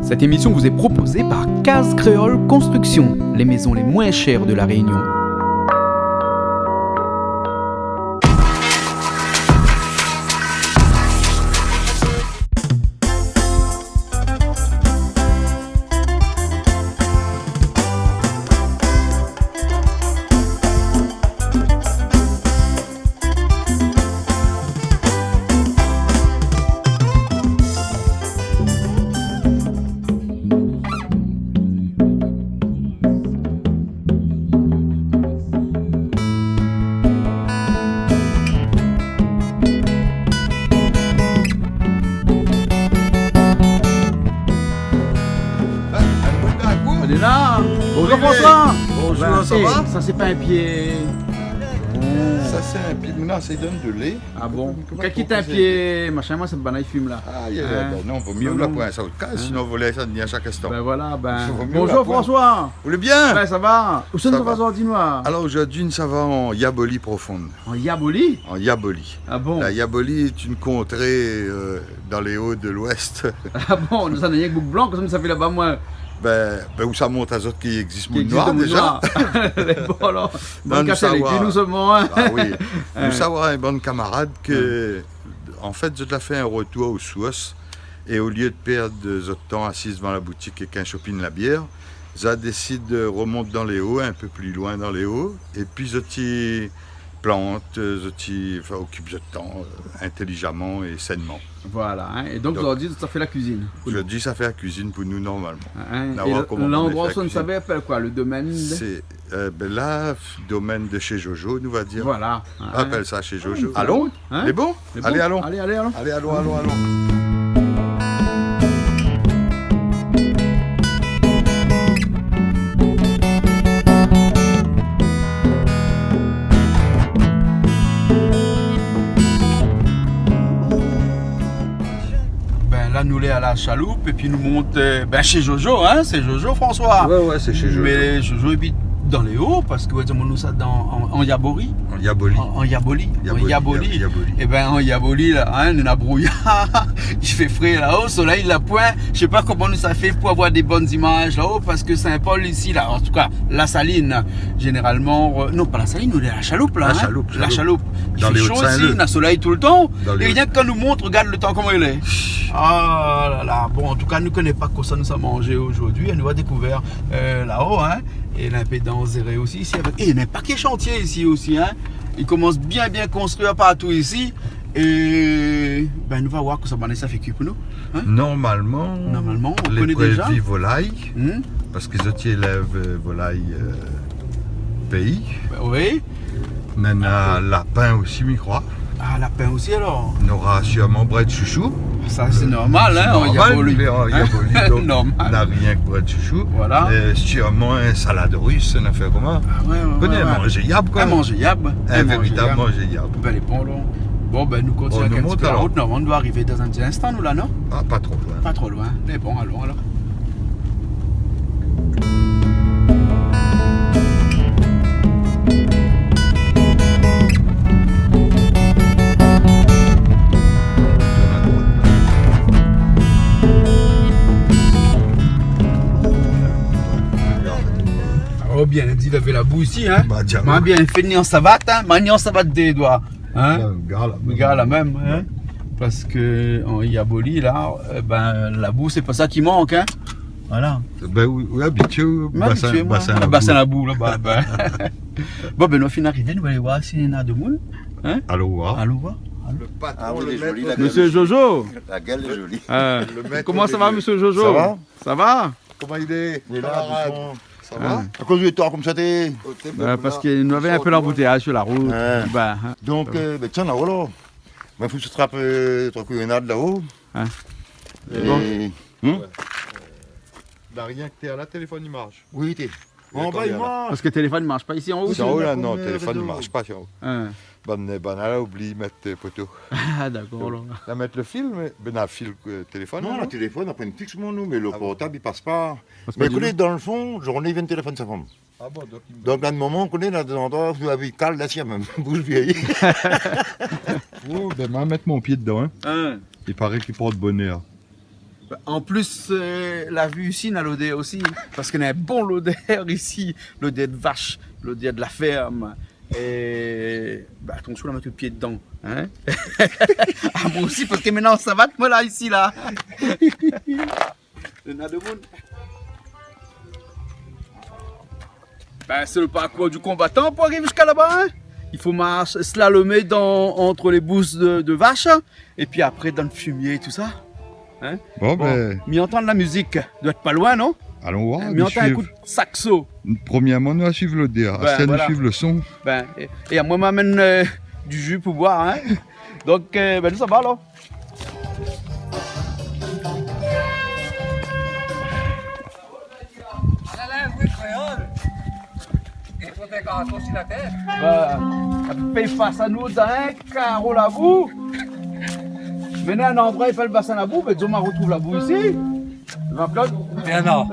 Cette émission vous est proposée par Case Créole Construction, les maisons les moins chères de la Réunion. Bonjour François. Bonjour, ça va? Ça c'est pas un pied. Ça c'est un pied, maintenant ça donne de lait. Ah bon? Comment Quand il t'a un pied, machin, moi c'est banane fume là. Ah, non, vaut mieux la point ça au cas, sinon vous laissez ça à chaque instant. Ben voilà, Vaut mieux bonjour la pointe. François. Vous allez bien? Ouais, ça va? Où Ça ça va. va, dis-moi? Alors aujourd'hui, ça va en Yaboli profonde. En Yaboli? En Yaboli. Ah bon? La Yaboli est une contrée dans les Hauts de l'Ouest. Ah bon, nous en avons un bouc blanc, comme ça fait là-bas moi. Où ça monte à autres qui existent Qui moins noirs existe au déjà. Bon alors, Non, bonne nous casse avec savoir. nous seulement. Hein? Ah oui, nous savoir un bon camarade que, en fait, je te fait un retour aux sources et au lieu de perdre de temps assis devant la boutique et qu'un shopping la bière, je décide de remonter dans les hauts, un peu plus loin dans les hauts, et puis je t'y plante, occupe de temps intelligemment et sainement. Voilà, hein? Et donc aujourd'hui, ça fait la cuisine. Je dis ça fait la cuisine pour nous normalement. Hein? On va Et voir comment on l'endroit fait où ça la ne cuisine. savait appelle quoi? Le domaine de... C'est là, domaine de chez Jojo, nous va dire. Voilà. On hein. appelle ça chez Jojo. Ah, Allons? hein? C'est bon? C'est bon? Allez, allons. Allez, allons. Allez, allons. Ben là, nous l'est à la chaloupe et puis nous monte chez Jojo, hein? C'est Jojo François. Ouais, c'est chez Jojo. Mais Jojo habite dans les hauts parce que nous ça en Yabori. En Yaboli. En Yaboli. En Yaboli. Yaboli. Et ben en Yaboli, là, hein, nous a brouillard, il fait frais là-haut, soleil, la pointe. Je sais pas comment nous ça fait pour avoir des bonnes images là-haut parce que Saint-Paul ici, là, en tout cas, la Saline, généralement, non pas la Saline, nous la chaloupe là. La hein. chaloupe, La chaloupe. Il Dans fait les chaud Hauts-de-Saint-Leu. ici, on a soleil tout le temps. Dans les Et rien que quand nous montre, regarde le temps comment il est. Ah là là, bon, en tout cas, nous ne connaissons pas quoi ça nous a mangé aujourd'hui. Elle nous a découvert là-haut, hein. Et l'impédance zérée aussi ici. Et il y a un paquet chantier ici aussi, hein. Il commence bien construire partout ici. Et ben, nous allons voir que ça fait cul pour nous. Hein? Normalement, On les connaît déjà. prédits volailles, Hmm? parce qu'ils élèvent volailles pays. Ben, oui. Maintenant, lapin aussi, m'y crois. Ah, lapin aussi alors. On aura sûrement bret de chouchou. Ça, c'est normal, hein. Normal, Yaboli. mais en Yaboli, donc, on Normal. n'a rien que bret de chouchou. Voilà. Sûrement un salade russe, on a fait comment? Ah, ouais. Connais manger yab, quoi. Un manger yab. Un véritable manger yab. Ben, les ponts, là. Bon, ben, nous continuons On nous avec un petit monte peu la alors. route. Non, on doit arriver dans un petit instant, nous, là, non? Ah, pas trop loin. Pas trop loin. Mais bon, allons alors. Oh, bien, elle dit lever la boue ici, hein? Bah, tiens, M'a bien fait en savate, hein? M'a en savate des doigts. Hein? Regarde la même, hein? Parce que en Yaboli, là, la boue, c'est pas ça qui manque, hein? Voilà. Ben oui, habitué au Habitué, moi. bassin La boue, là. Bon, ben, nous finissons d'arriver, nous allons voir s'il y en a de monde. Hein? Allô, voir. Allons voir. Le patron, Ah oui, le elle est jolie, maître- la Monsieur Jojo, La gueule est jolie. Le maître comment ça va, des- monsieur Jojo? Ça va? Ça va? Comment il est? Il est là, Camarade. doucement. Ça va? À cause du temps comme ça, t'es. Parce qu'il nous avait un peu l'embouteillage sur la route. Ouais. Ben, hein. Donc, tiens, là-haut, là. Il faut se trapper 3 couillonnades là-haut. Hein. Et... Bah, rien que t'es à la téléphone, il marche. Oui, t'es. Il En attend, bas, il y il a marche. Parce que le téléphone ne marche pas ici en haut. C'est en haut, là, comme, non, le téléphone, il réseau. marche pas. sur haut. Hein. Là, oublie de mettre tes poteaux. Ah, d'accord. là. Là, mettre le fil, mais. Ben, le fil téléphone. Non, là. le téléphone, après une fixe, nous, mais le Ah bon. portable, il passe pas. Parce Mais que écoutez, dans le fond, journée, il vient le téléphone, ça femme. Ah bon, donc il me- Donc, à un moment, on connaît, là, des endroits où la vie cale, là, si, même. Bouge vieille. Oh, ben, moi, mettre mon pied dedans, hein. Hein. Il paraît qu'il porte bonheur. En plus, la vue ici, on a l'odeur aussi. Parce qu'on a un bon l'odeur ici. L'odeur de vache, l'odeur de la ferme. Et bah, attention à mettre le pied dedans. Hein. Ah, moi aussi, parce que maintenant ça va que moi là, ici, là. Ben, c'est le parcours du combattant pour arriver jusqu'à là-bas. Hein. Il faut marcher, slalomer entre les bousses de vaches. Et puis après, dans le fumier et tout ça. Hein. Bon, ben, Mais entendre la musique, doit être pas loin, non? allons voir. Mais entendre un coup de saxo. Premièrement, nous allons suivre l'odeur. Ben, Après, voilà. nous suivre le son. Ben, et moi, m'amène du jus pour boire. Hein. Donc, ben, nous, ça va alors. Elle paye face à nous dans un carreau la boue. Maintenant, un endroit, il fait le bassin à boue, mais disons, on retrouve la boue ici. Jean-Claude? Mais non.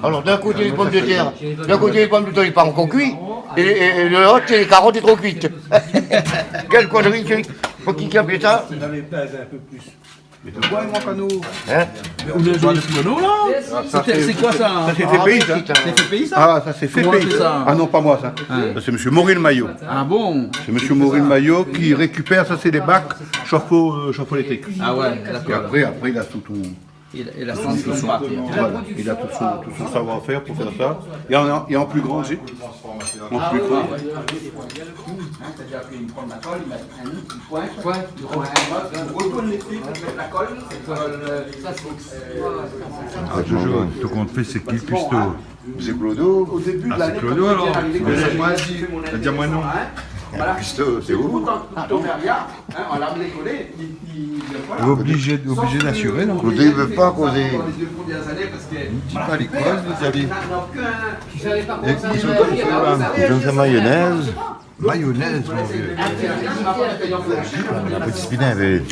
Alors d'un côté les pommes de terre, d'un côté les pommes de terre, ils pas encore cuits, et de l'autre c'est les carottes et trop cuites. Quelle connerie, faut qui appelle ça? Mais de quoi il manque à nous? Hein? On est joué de nous là? C'est quoi ça? Ça c'est fait pays, ça. C'est fait pays ça? Ah, ça c'est fait Comment pays. c'est ça? Ah non, pas moi, ça. Ça, c'est monsieur Maureen Maillot. Ah bon? C'est monsieur Maureen Maillot qui récupère, ça c'est des bacs chauffe-eau électrique. Ah ouais, Et d'accord. après, il a tout. Il a senti son parti. Voilà, il a tout son savoir-faire pour faire ça. Et en plus grand aussi. En plus grand. C'est-à-dire qu'il prend la colle, il met un point, il prend un retourne les fils, il met la colle, Tout compte fait, c'est qui le cuistot? C'est Clodo. au début de Ah, l'année. c'est Clodo, alors. C'est Moi, mon dis moi non. Voilà. Cuistot, c'est où? On l'a collé, il Obligé d'assurer, non? Clodo, il veut pas causer. les 2 premières années parce que. Pas les causes, vous avez. Je donne sa mayonnaise. Mayonnaise, mon vieux. Un petit spinat avec.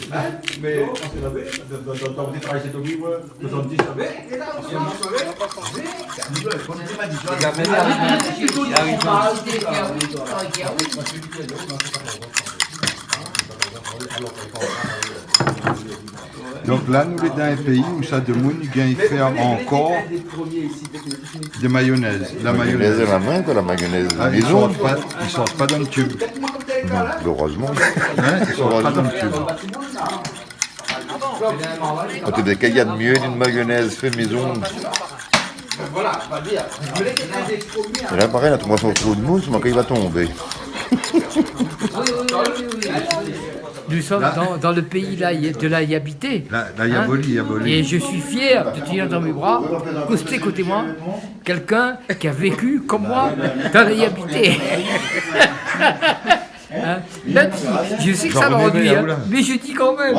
Donc là, nous les dans un pays où ça demande de faire encore de mayonnaise. La Mayonnaise mayonnaise. à la main, quoi, la mayonnaise Ah, maison. ils sortent pas dans le tube. Non, heureusement. Hein, ils sortent pas dans le tube. Quand tu qu'il y a de mieux d'une mayonnaise fait maison. Et là, pareil, là, tu vois son trou de mousse, mais quand il va tomber. Nous sommes dans le pays là, de la Yabité. La Yaboli, Yaboli. Et je suis fier de tenir dans mes bras, côté moi, quelqu'un qui a vécu comme moi dans la Yabité. Hein? Même si je sais que ça va reduire, mais je dis quand même.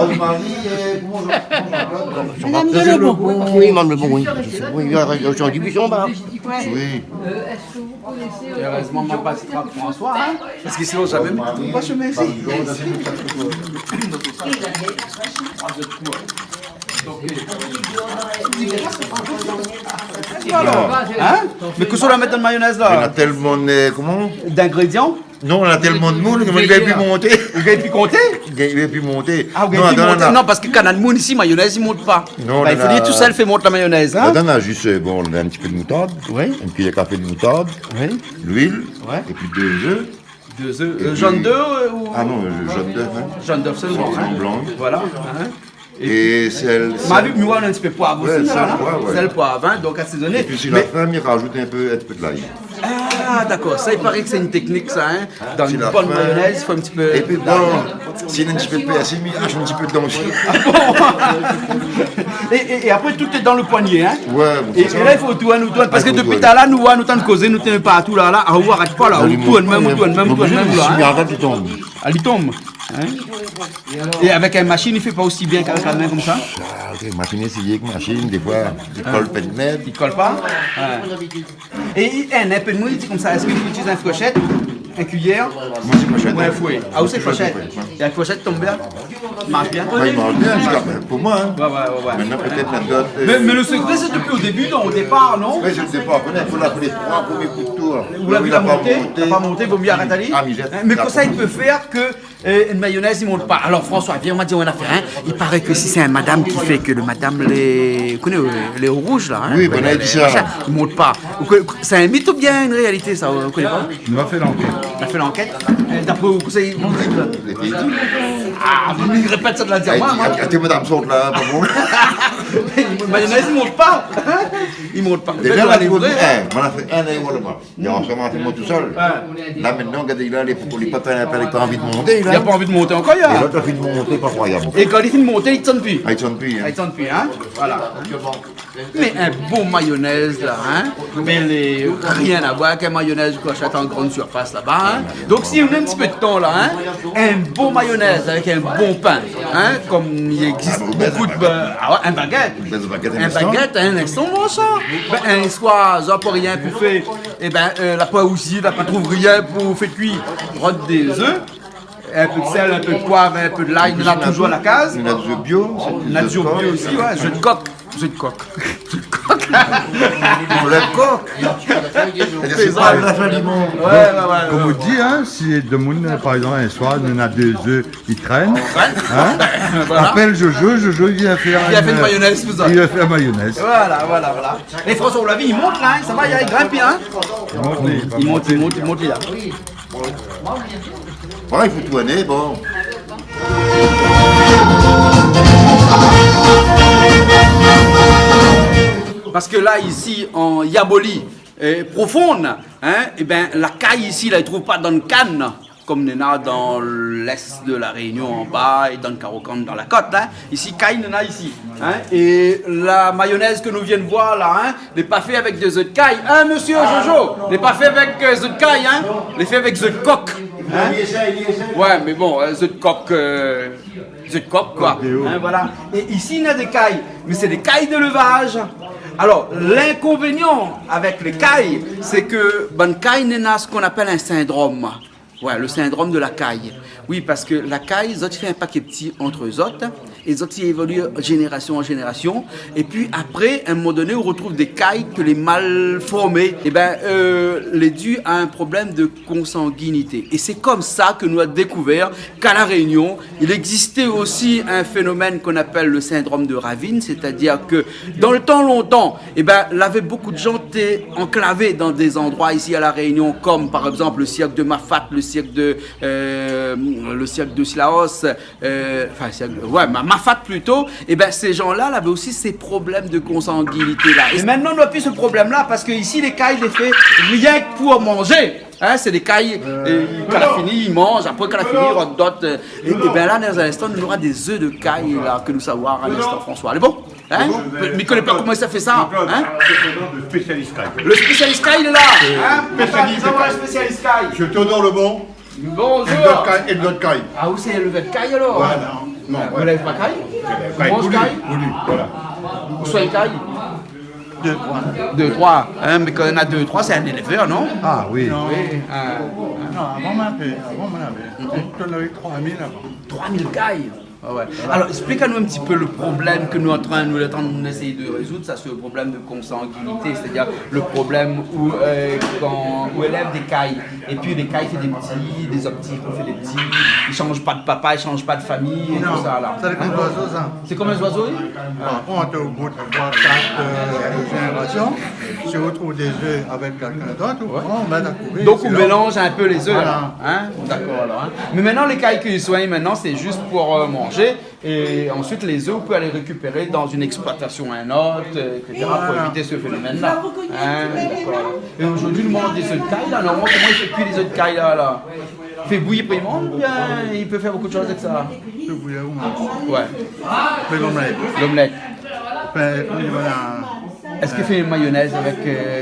Madame Guélébo. Oui, madame le bon, oui. Oui, il y a aujourd'hui buisson, bah. Oui. Heureusement, on passe pas François, hein, parce que sinon, j'avais même pas chemin ici. Hein? Mais qu'est-ce qu'on va mettre dans la mayonnaise On a là? tellement comment? D'ingrédients? Non, on a tellement de monde qu'il ne va plus monter. Vous avez pu compter? Il va plus monter. Ah, vous avez pu monter? Non, parce que quand on a le monde ici, mayonnaise, il ne monte pas. Non, Bah, il faut dire tout seul, fait monter la mayonnaise. Hein? Là-dedans, on a juste bon, on a un petit peu de moutarde, Oui. un petit café de moutarde, Oui. l'huile, Ouais. et puis 2 œufs. 2 œufs. Jaune d'œuf ou. Ah non, jaune d'œuf, hein. Jaune d'œuf seulement. Hein? Blanc. Voilà. Hein? Et sel. M'a vu que nous, on a un petit peu de poivre Ouais, aussi. sel, Là, poivre, ouais. Sel, poivre, hein, donc assaisonné. Et puis sur la fin, il rajoute un peu de l'ail. Ah, d'accord. Ça, il paraît que c'est une technique, ça. Hein? Dans C'est une la bonne fin. mayonnaise, il faut un petit peu. Et puis bon, s'il y a un petit peu de PSI, il hache un petit peu dedans aussi. Et après, tout est dans le poignet. Hein? Ouais, bon, Et c'est ça. là, il faut tout, hein, nous tourne. Parce que Il faut depuis tout, tout à l'heure, nous voyons, nous t'en causer, nous tenons partout là, là. Ah, on arrête pas là. On tourne même, on tourne même, on tourne même là. Si Hein? mais arrête, il tombe. Elle y tombe. Hein? Et avec une machine, il fait pas aussi bien qu'avec la main comme ça? Ah, ok, machine essayée que machine, des fois, il colle pas de net. Il colle pas? Ouais. Et un peu de mouille, comme ça, est-ce qu'il faut utiliser une fourchette? Une cuillère? Moi, c'est pochette. Ou un fouet? Ah, où c'est fourchette? Et la fourchette tombe bien? Marche bien? Ouais, il mange bien, pour moi. Hein. Ouais. Maintenant, peut-être la dot. Mais le secret, c'est depuis au début, non, au départ, non? Mais je ne sais pas, il faut la faire les 3 premiers coups de tour. Vous l'avez pas monté? Il n'a pas monté, il vaut mieux arrêter aller. Ah, mais jette. Mais comme ça, il peut faire que une mayonnaise, il ne monte pas. Alors, François, viens, on m'a dit, on a fait un. Il paraît que si c'est un madame qui fait que le madame, vous connaissez les rouges, là, hein? Oui, on a dit ça. Il ne monte pas. C'est un mythe ou bien une réalité, ça? Vous ne connaissez pas? On a fait l'enquête. On a fait l'enquête. D'après vous, conseil, ah, vous ne répétez ça de la dire. Tes madame sont là, pas bon. La mayonnaise, il ne monte pas. Il ne monte pas. Déjà, on a fait un là-bas. Il a entièrement fait tout seul. Là, maintenant, regardez, là, les pâtes n'ont pas envie de monter. Il n'a pas envie de monter encore, Et l'autre a fait de monter, pas croyable. Et quand il finit de monter, il ne sonne plus. Ah, il sonne plus. Il sonne plus, hein? Voilà. Mais un bon mayonnaise, là, hein? Mais rien à voir qu'un mayonnaise qu'on achète en grande surface, là-bas, hein? Donc, si on a un petit peu de temps, là, hein? Un bon mayonnaise avec un bon pain, hein? Comme il existe beaucoup de... un baguette. Un baguette, un instant, bon, ça. Ben, un soir, ça, pour rien pour faire... Eh ben, la pas aussi, la pas trouve rien pour faire cuire. Rote des œufs. Un peu de sel, un peu de poivre, un peu de l'ail, on a toujours à la case. On a du bio. On a toujours bio aussi, ouais. Jeu de coq. Jeu de coq. On le coq. C'est pas la fin du monde. Ouais. Comme on dit, hein, si de monde, par exemple, un soir, on a 2 œufs, ils traînent. Hein, Voilà. appelle Jojo, il vient faire Il a fait une mayonnaise, tout ça. Il a fait la mayonnaise. Voilà. Et François, vous l'avez, il monte là, hein, ça va, il grimpe bien. Hein. Il monte là. Ouais, il faut tourner, bon. Parce que là, ici, en Yaboli profonde, hein, et ben, la caille ici, là, il ne trouve pas dans le canne, comme il y en a dans l'est de la Réunion en bas et dans le Carocan dans la côte. Hein. Ici, caille, il y en a ici. Hein. Et la mayonnaise que nous venons de voir là, hein, n'est pas faite avec des œufs de caille. Hein, monsieur Jojo, n'est pas fait avec des œufs de caille, hein, n'est fait avec des œufs de coq. Hein? Ouais, mais bon, œufs de coq, quoi. Hein, voilà. Et ici, il y a des cailles, mais c'est des cailles de levage. Alors, l'inconvénient avec les cailles, c'est que bonne caille n'a ce qu'on appelle un syndrome. Ouais, le syndrome de la caille. Oui, parce que la caille, ils ont fait un paquet petit entre eux autres, et ils ont évolué génération en génération, et puis après, à un moment donné, on retrouve des cailles que les mal formés, et ben, les dus à un problème de consanguinité. Et c'est comme ça que nous avons découvert qu'à La Réunion, il existait aussi un phénomène qu'on appelle le syndrome de Ravine, c'est-à-dire que dans le temps longtemps, et ben, là, avait beaucoup de gens étaient enclavés dans des endroits ici à La Réunion, comme par exemple le cirque de Mafat, le cirque de Silaos, Mafat plutôt, et ben ces gens-là avaient aussi ces problèmes de consanguinité là. Et maintenant on n'a plus ce problème-là parce que ici les cailles les fait rien que pour manger. Hein, c'est des cailles, quand elle a fini, ils mangent, après quand elle a fini, ils rendent d'autres. Et bien là, dans un instant, il y aura des œufs de caille là, que nous savons à l'instant, François. Elle est bon? Hein? Mais il ne connaît pas comment ça fait ça. Hein? Le spécialiste caille. Le spécialiste caille, il est là. Hein? Le spécialiste caille. Je te donne le bon. Bonjour. Et le d'autres caille. Ah, où c'est le verre de caille alors? Non. Vous n'avez pas caille? Caille Mange caille? voilà. Où sont les cailles? 2, 3. Hein, mais quand on a 2, 3, c'est un éleveur, non? Ah oui. Oui. Non, avant on avait. On avait 3000 avant. 3000 cailles. Ah ouais. Alors, explique-nous un petit peu le problème que nous sommes en train d'essayer de résoudre. Ça, c'est le problème de consanguinité, c'est-à-dire le problème où on élève des cailles. Et puis, les cailles font des petits, des optiques, on fait des petits. Ils ne changent pas de papa, ils ne changent pas de famille. Et tout ça, là. C'est comme un oiseau, ça. C'est comme un oiseau, oui? Par contre, au bout de 3-4 générations, si on trouve des œufs avec quelqu'un d'autre, on met à couper. Donc, on mélange un peu les œufs. Voilà. Hein? D'accord, alors. Hein? Mais maintenant, les cailles qu'ils soignent, maintenant, c'est juste pour manger. Et ensuite, les œufs, on peut aller récupérer dans une exploitation à un autre, etc., pour éviter ce phénomène-là. Hein? D'accord. Et aujourd'hui, le monde des œufs de caille, là, normalement, comment il fait cuire les œufs de caille, là? Il fait bouillir pour ou bien il peut faire beaucoup de choses avec ça? Le bouillon, Ouais. mais l'omelette. L'omelette. Enfin, voilà. Est-ce qu'il fait une mayonnaise avec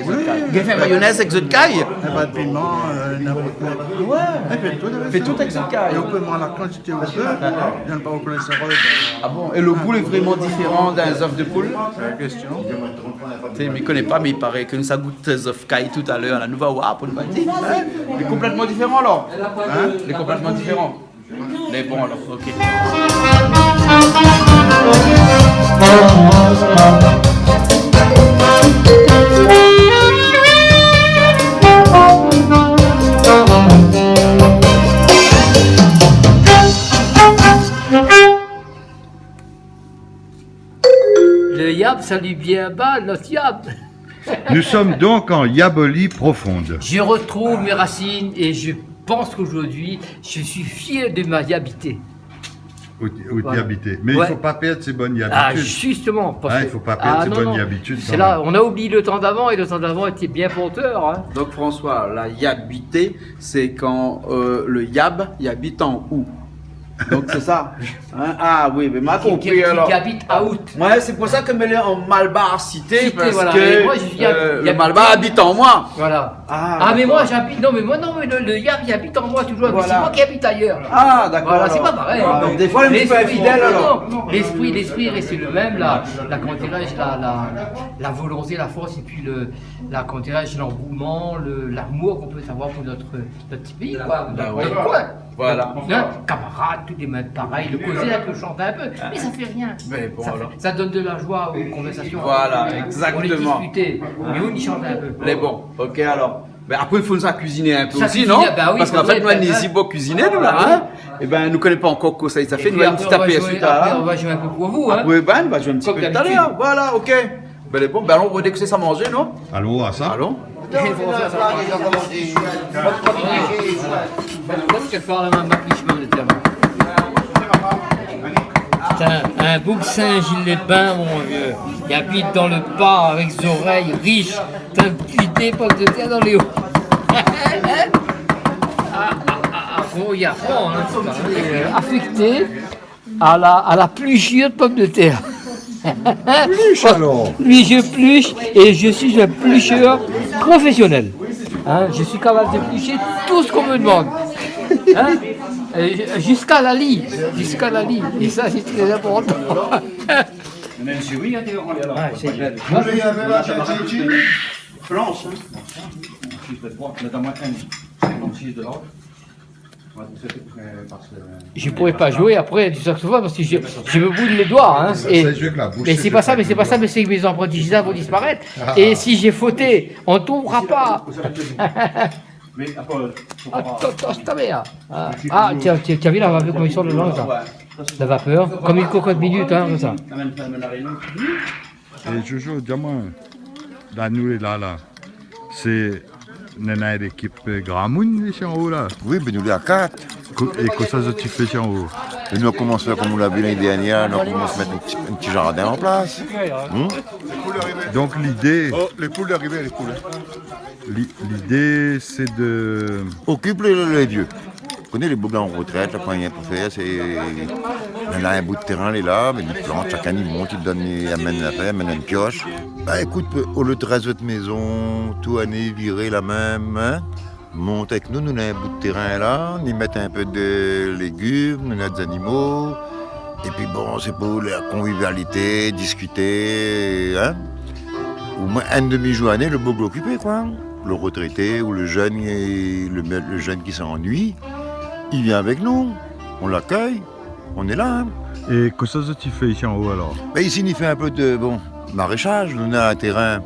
zotkai? Il fait une mayonnaise avec zotkai? Pas de piment, n'importe quoi. Ouais. Il fait tout avec Fait tout avec zotkai. Et on peut manger la quantité au feu, il n'y a pas au cholestérol. Ah bon? Et le goût est vraiment différent d'un œuf de poule? C'est la question. Tu sais, mais il ne connaît pas, mais il paraît que ça goûte zotkai tout à l'heure. La nouvelle WAP, on va dire. Il est complètement différent alors. Hein? Il est complètement différent. Mais bon alors, ok. Le yab, ça lui vient bas, notre yab. Nous sommes donc en Yabolie profonde. Je retrouve mes racines et je pense qu'aujourd'hui, je suis fier de ma yabité. Où Voilà. y habiter. Mais il Ouais. ne faut pas perdre ses bonnes Ah, habitudes. justement. Parce Ah, que- il faut pas perdre ses non, bonnes non. habitudes, C'est quand là, même. on a oublié le temps d'avant et le temps d'avant était bien porteur. Hein. Donc François, la yabité, c'est quand le yab, il habite en où? Donc c'est ça. Hein? Ah oui, mais m'a compris alors. Qui habite à Out. Ouais, c'est pour ça que je me l'ai en Malbar cité, Cité, parce voilà. que Et moi, je viens- le Malbar habite en moi. Voilà. Ah, mais d'accord. moi j'habite. Non, mais moi non, mais le yab il habite en moi toujours. Mais Voilà. c'est moi qui habite ailleurs. Ah, d'accord. Voilà, c'est alors. pas pareil. Ah, donc des fois, il est un petit peu L'esprit- infidèle alors. non, l'esprit reste le même, comment dirais-je, la volonté, la force, et puis comment dirais-je, l'engouement, l'amour qu'on peut avoir pour notre petit pays, quoi, Bah notre ouais. coin. Voilà. Hein, camarades, tous des mains pareils, le causer un peu, chanter un peu, mais ça fait rien. Mais bon, ça, alors. ça donne de la joie aux conversations. Voilà, On exactement. les discuter, mais on y chante un peu. Mais bon, ok alors. Mais après, il faut nous cuisiner un peu Ça aussi, cuisiner, non? bah oui, Parce qu'en faudrait fait, nous, être- on n'est pas cuisiner, nous, là, hein? Et ben, nous ne connaissons pas encore quoi ça fait. Et Nous, puis allons après, taper jouer, suite après, on à. va jouer un peu pour vous. Hein. Oui, ben, on va jouer un petit Comme peu tout à d'habitude. l'heure. Voilà, ok. Ben, bon, ben, alors, on va déguster ça manger, non? Allons à ça. Allons. Quelque part, là, ma plus chemin de terme. C'est un bouc Saint-Gilles-les-Bains, mon vieux. Il habite dans le pas avec ses oreilles riches. T'as puité pommes de terre dans les hauts. Gros garçon, hein, c'est ça, hein. Affecté à la pluchure de pommes de terre. alors. Lui, je pluche et je suis un plucheur professionnel. Hein, je suis capable de plucher tout ce qu'on me demande. Hein, jusqu'à la lie. Jusqu'à la lie. Et ça, c'est très important. Ah, c'est belle. Je pourrais pas jouer après du saxophone parce que je me brûle les doigts. Hein, Ça, et- c'est juste que la bouche, mais c'est c'est pas ça, pas mais c'est pas ça, mais c'est que mes apprentissages vont disparaître. Et si j'ai fauté, on ne tombera pas. Attends, ta mère. Ah, tiens, tu as vu la vapeur comme il sort de l'ange, là. La vapeur, comme une cocotte minute, hein, comme ça. Et Jojo, dis-moi, là, nous et là, c'est une équipe Gramoun ici en haut là. Oui, ben nous les à 4. Et quoi ça tu fais ici en haut? Et nous on commence, comme on l'a vu l'année dernière, nous on commence à mettre un petit jardin en place. Donc l'idée, Oh, les poules d'arrivée, les poules. l'idée c'est de... Occupe les vieux. Vous connaissez les boucles en retraite, là, quand il y a pour faire, c'est. Il y en a un bout de terrain, il est là, mais il plante, chacun il monte, il donne, il amène la paix, amène une pioche. Bah écoute, au lieu de raser votre maison, tout année virer la même, hein, monte avec nous, nous on a un bout de terrain là, on y met un peu de légumes, on a des animaux. Et puis bon, c'est pour la convivialité, discuter, hein. Au moins un demi-journée, le beau occupé, quoi. Le retraité ou le jeune qui s'ennuie, il vient avec nous, on l'accueille, on est là. Hein. Et quoi ça tu fais ici en haut alors? Ben ici, il fait un peu de maraîchage. On a un terrain,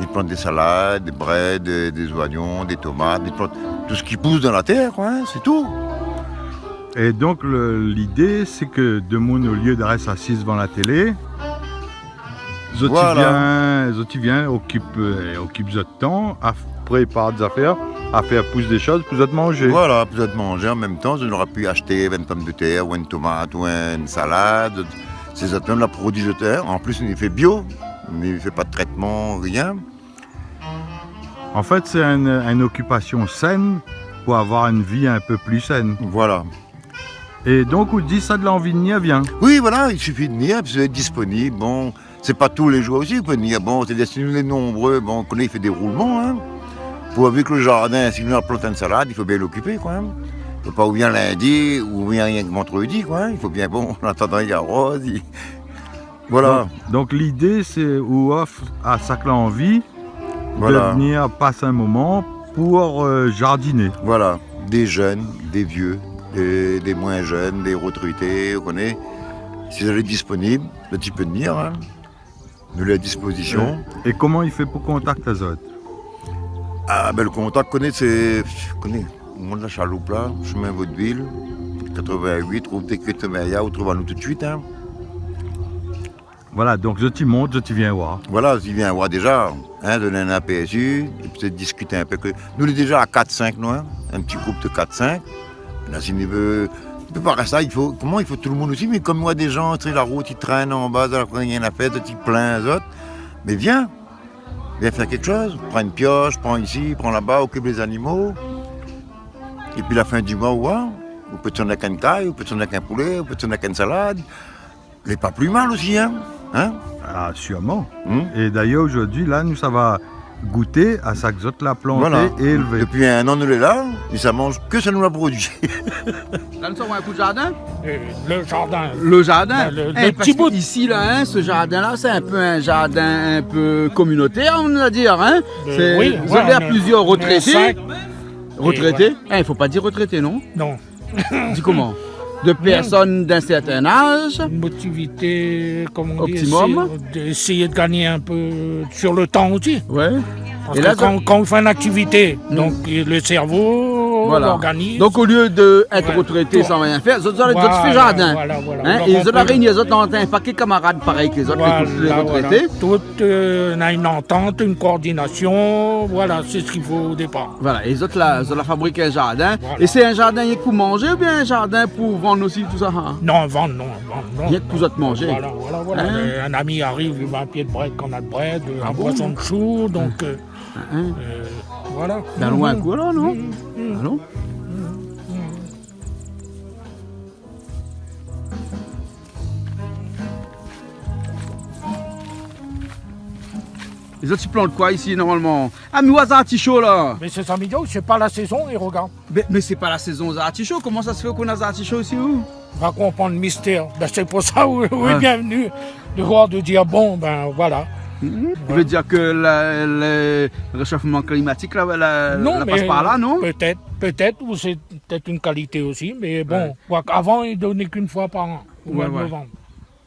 il plante des salades, des braies, des oignons, des tomates, il plante tout ce qui pousse dans la terre, quoi, hein, c'est tout. Et donc l'idée c'est que de monde au lieu de rester assis devant la télé, Zoti vient, occupe votre temps, prépare des affaires, à faire pousser des choses, puis de manger. Voilà, peut-être manger en même temps, on aurait pu acheter une pomme de terre, ou une tomate, ou une salade. C'est ça, même la produit de terre. En plus, on y fait bio, on n'y fait pas de traitement, rien. En fait, c'est une occupation saine pour avoir une vie un peu plus saine. Voilà. Et donc, on dit ça de l'envie de venir, viens. Oui, voilà, il suffit de venir, puis vous êtes disponible. Bon, c'est pas tous les jours aussi, vous pouvez dire, bon, c'est destiné nombreux, bon, on connaît, il fait des roulements, hein. Pourvu que le jardin, si nous a planté une salade, il faut bien l'occuper, quoi. Hein. Il ne faut pas ou bien lundi, ou bien rien que vendredi, quoi. Hein. Il faut bien, bon, en attendant, il arrose. Voilà. Donc l'idée, c'est ou offre à Saclay-en-Vie Voilà. de venir passer un moment pour jardiner. Voilà, des jeunes, des vieux, des moins jeunes, des retraités, vous connaissez. Si vous êtes disponible, le type peut venir, hein. Nous l'avons à disposition. Et comment il fait pour contacter les autres? Ah ben le contact c'est au monde de la chaloupe là, chemin Vaudeville, 88, route des Crétemeria, vous trouvez nous tout de suite. Hein. Voilà, donc je t'y monte, je t'y viens voir. Voilà, il vient voir déjà, hein, donner un PSU, et peut-être discuter un peu. Nous on est déjà à 4-5, nous, hein, un petit groupe de 4-5. Là, s'il veut pas rester ça, il faut tout le monde aussi, mais comme moi des gens, tu sais, la route, ils traînent en bas, il n'y a rien à faire, ils plein les autres. Mais viens faire quelque chose, prends une pioche, prends ici, prends là-bas, occupe les animaux. Et puis la fin du mois, ouais, on peut tourner avec une caille, on peut tourner avec un poulet, on peut tourner avec une salade. Il n'est pas plus mal aussi, hein, Ah, sûrement. Et d'ailleurs, aujourd'hui, là, nous, ça va goûter à ça que Zot l'a planté Voilà. et élevé. Depuis un an, nous est là, et ça mange que ça nous l'a produit. Là, nous avons un coup de jardin. Le jardin. Le jardin. Le Parce petit bout. que ici, là, hein, ce jardin-là, c'est un peu un jardin un peu communautaire, on va dire. Hein. Oui, vous avez on est- plusieurs on est retraités. 5. Retraités. Il ne faut pas dire retraités, non? Non. Dis comment? De personnes d'un certain âge. Une motivité, comme on dit, Optimum. d'essayer de gagner un peu sur le temps aussi. Ouais. Parce Et que là, quand on fait une activité, donc le cerveau Voilà. organise. Donc au lieu d'être Ouais. retraité sans rien faire, les autres fait Voilà, jardin. voilà. Hein, Donc, et on les autres peut- réunis, les autres ont un paquet de camarades pareils que les autres, les retraités. Tout on a une entente, une coordination, voilà, c'est ce qu'il faut au départ. Voilà, et les autres là, ils ont fabriqué un jardin. Voilà. Et c'est un jardin rien que pour manger ou bien un jardin pour vendre aussi tout ça? Hein? Non, vendre, non. Rien que pour autres manger. Voilà. Hein? Un ami arrive, il veut un pied de bread, qu'on a de bread, un poisson de chou, donc Hein? voilà. Ben loin un coup là, non? Allons? Les autres, ils plantent quoi ici normalement? Ah, mais où est artichaut là? Mais c'est Saint-Miguel, c'est pas la saison, et regarde. Mais c'est pas la saison des artichauts, comment ça se fait qu'on a des artichauts ici où? On va comprendre le mystère. Ben, c'est pour ça où Ouais. est bienvenu de voir, de dire bon, ben voilà. Je veux dire que le réchauffement climatique là, Non, la mais passe par là, non? peut-être, ou c'est peut-être une qualité aussi, mais bon, avant il donnait qu'une fois par an, au mois de novembre.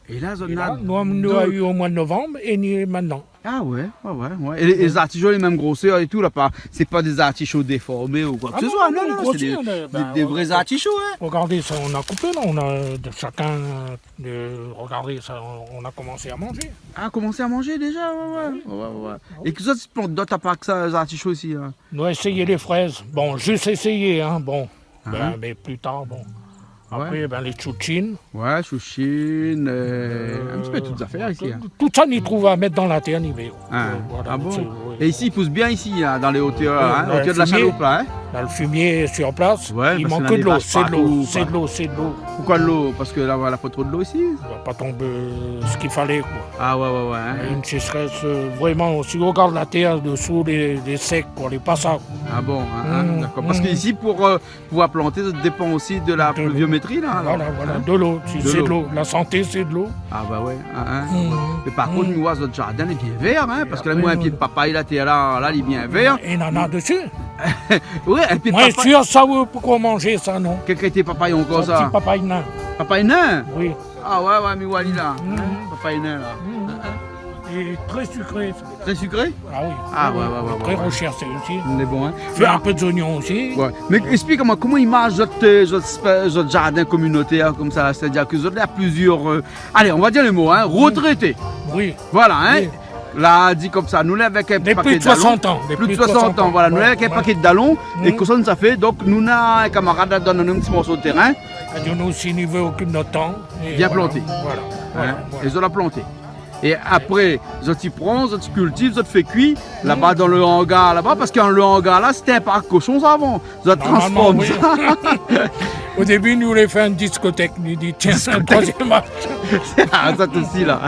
Et là, Et là, nous avons eu au mois de novembre et ni maintenant. Ah ouais. Et les artichauts, les mêmes grosseurs et tout, là, c'est pas des artichauts déformés ou quoi que Ah ce non, soit, non, non, c'est grossiers, des, on est- ben, des on- vrais on- artichauts, hein. Regardez, ça, on a coupé là, on a de chacun, regardez, ça, on a commencé à manger. Ah, commencé à manger déjà, ouais. Et que ça, tu plantes d'autres à part que ça, les artichauts aussi, hein. Nous avons essayé les fraises. Bon, juste essayé, hein, bon. Ben, mais plus tard, bon. Après, ben, les chouchines. Ouais, chouchine, un petit peu toutes les affaires ici. Hein. Tout ça, on y trouve à mettre dans la terre, ni Ah, voilà, ah bon? c'est- Et ici, il pousse bien ici, hein, dans les hauteurs, hein, Ouais, hauteur de la fumier. chaloupe, là, hein. Là, le fumier est sur place, Ouais, il parce manque qu'il y que en a de des l'eau, vaches c'est de l'eau, partout, c'est de l'eau, c'est de l'eau. Pourquoi de l'eau? Parce que là, voilà, pas trop de l'eau ici. Il va pas tomber ce qu'il fallait, quoi. Ah ouais, hein. Une sécheresse, vraiment, si on regarde la terre dessous, les secs, quoi, les passages. Ah bon, d'accord. Parce qu'ici, pour pouvoir planter, ça dépend aussi de la pluviométrie, là. alors. Voilà, Hein? de l'eau, c'est l'eau. de l'eau. La santé, c'est de l'eau. Ah bah ouais. Mais par contre, nous, notre jardin est bien vert, hein, parce que là, moi, un pied de papaye, là, t'es là, il est bien vert. Et il en a dessus. Ouais, un pied de Moi, papaye. sûr, ça, pourquoi manger ça, non? Quel était papaye encore Un ça? petit papaye nain, Papaye nain? oui. Ah ouais, mais Wally là. Papaye nain là. Et très sucré. Très sucré? Ah oui. Ah oui, ouais. Très recherché aussi. On est bon, hein. Fait un peu d'oignons aussi. Ouais. Mais explique-moi, comment il marche votre jardin communautaire comme ça? C'est-à-dire que vous avez plusieurs. Allez, on va dire les mots, hein. Retraités. Oui. Voilà, hein. Oui. Là, dit comme ça, nous là avec un Des paquet plus de d'allons. 60 ans. Des Plus de 60 ans, voilà. Nous là avec un paquet d'allons. Et Mhm. que ça nous a fait. Donc, nous avons un camarade là, donne un petit morceau de terrain. Et nous aussi, nous veut occuper notre temps. Et Bien voilà, planté. Voilà. Hein, et ils ont la planté. Et après, ils y prennent, ils cultivent, ils fait cuire là-bas dans le hangar là-bas, parce que le hangar là, c'était un parc cochon avant. Ils Normalement, transforment oui. ça. Au début, il nous voulait faire une discothèque. Il dit tiens, c'est un troisième âge. Ah, ça aussi là.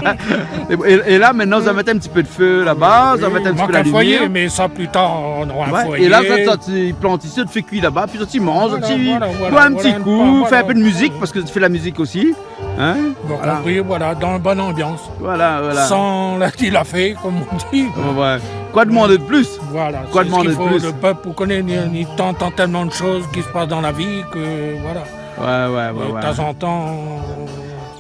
Et là, maintenant, vous allez mettre un petit peu de feu là-bas, vous allez mettre un petit peu la un foyer, lumière. mais ça plus tard, on aura un foyer. Et là, tu plantes ici, tu fais cuire là-bas, puis tu manges, Voilà, bois un petit coup, voilà. fais un peu de musique, parce que tu fais la musique aussi. Hein? Donc, voilà, dans une bonne ambiance. Voilà. Sans la fait, comme on dit. Ouais. Quoi demander de plus? Voilà, Quoi c'est demander ce qu'il de faut. plus? Le peuple connaît, il t'entend tellement de choses qui se passent dans la vie que voilà. Ouais. De temps en temps.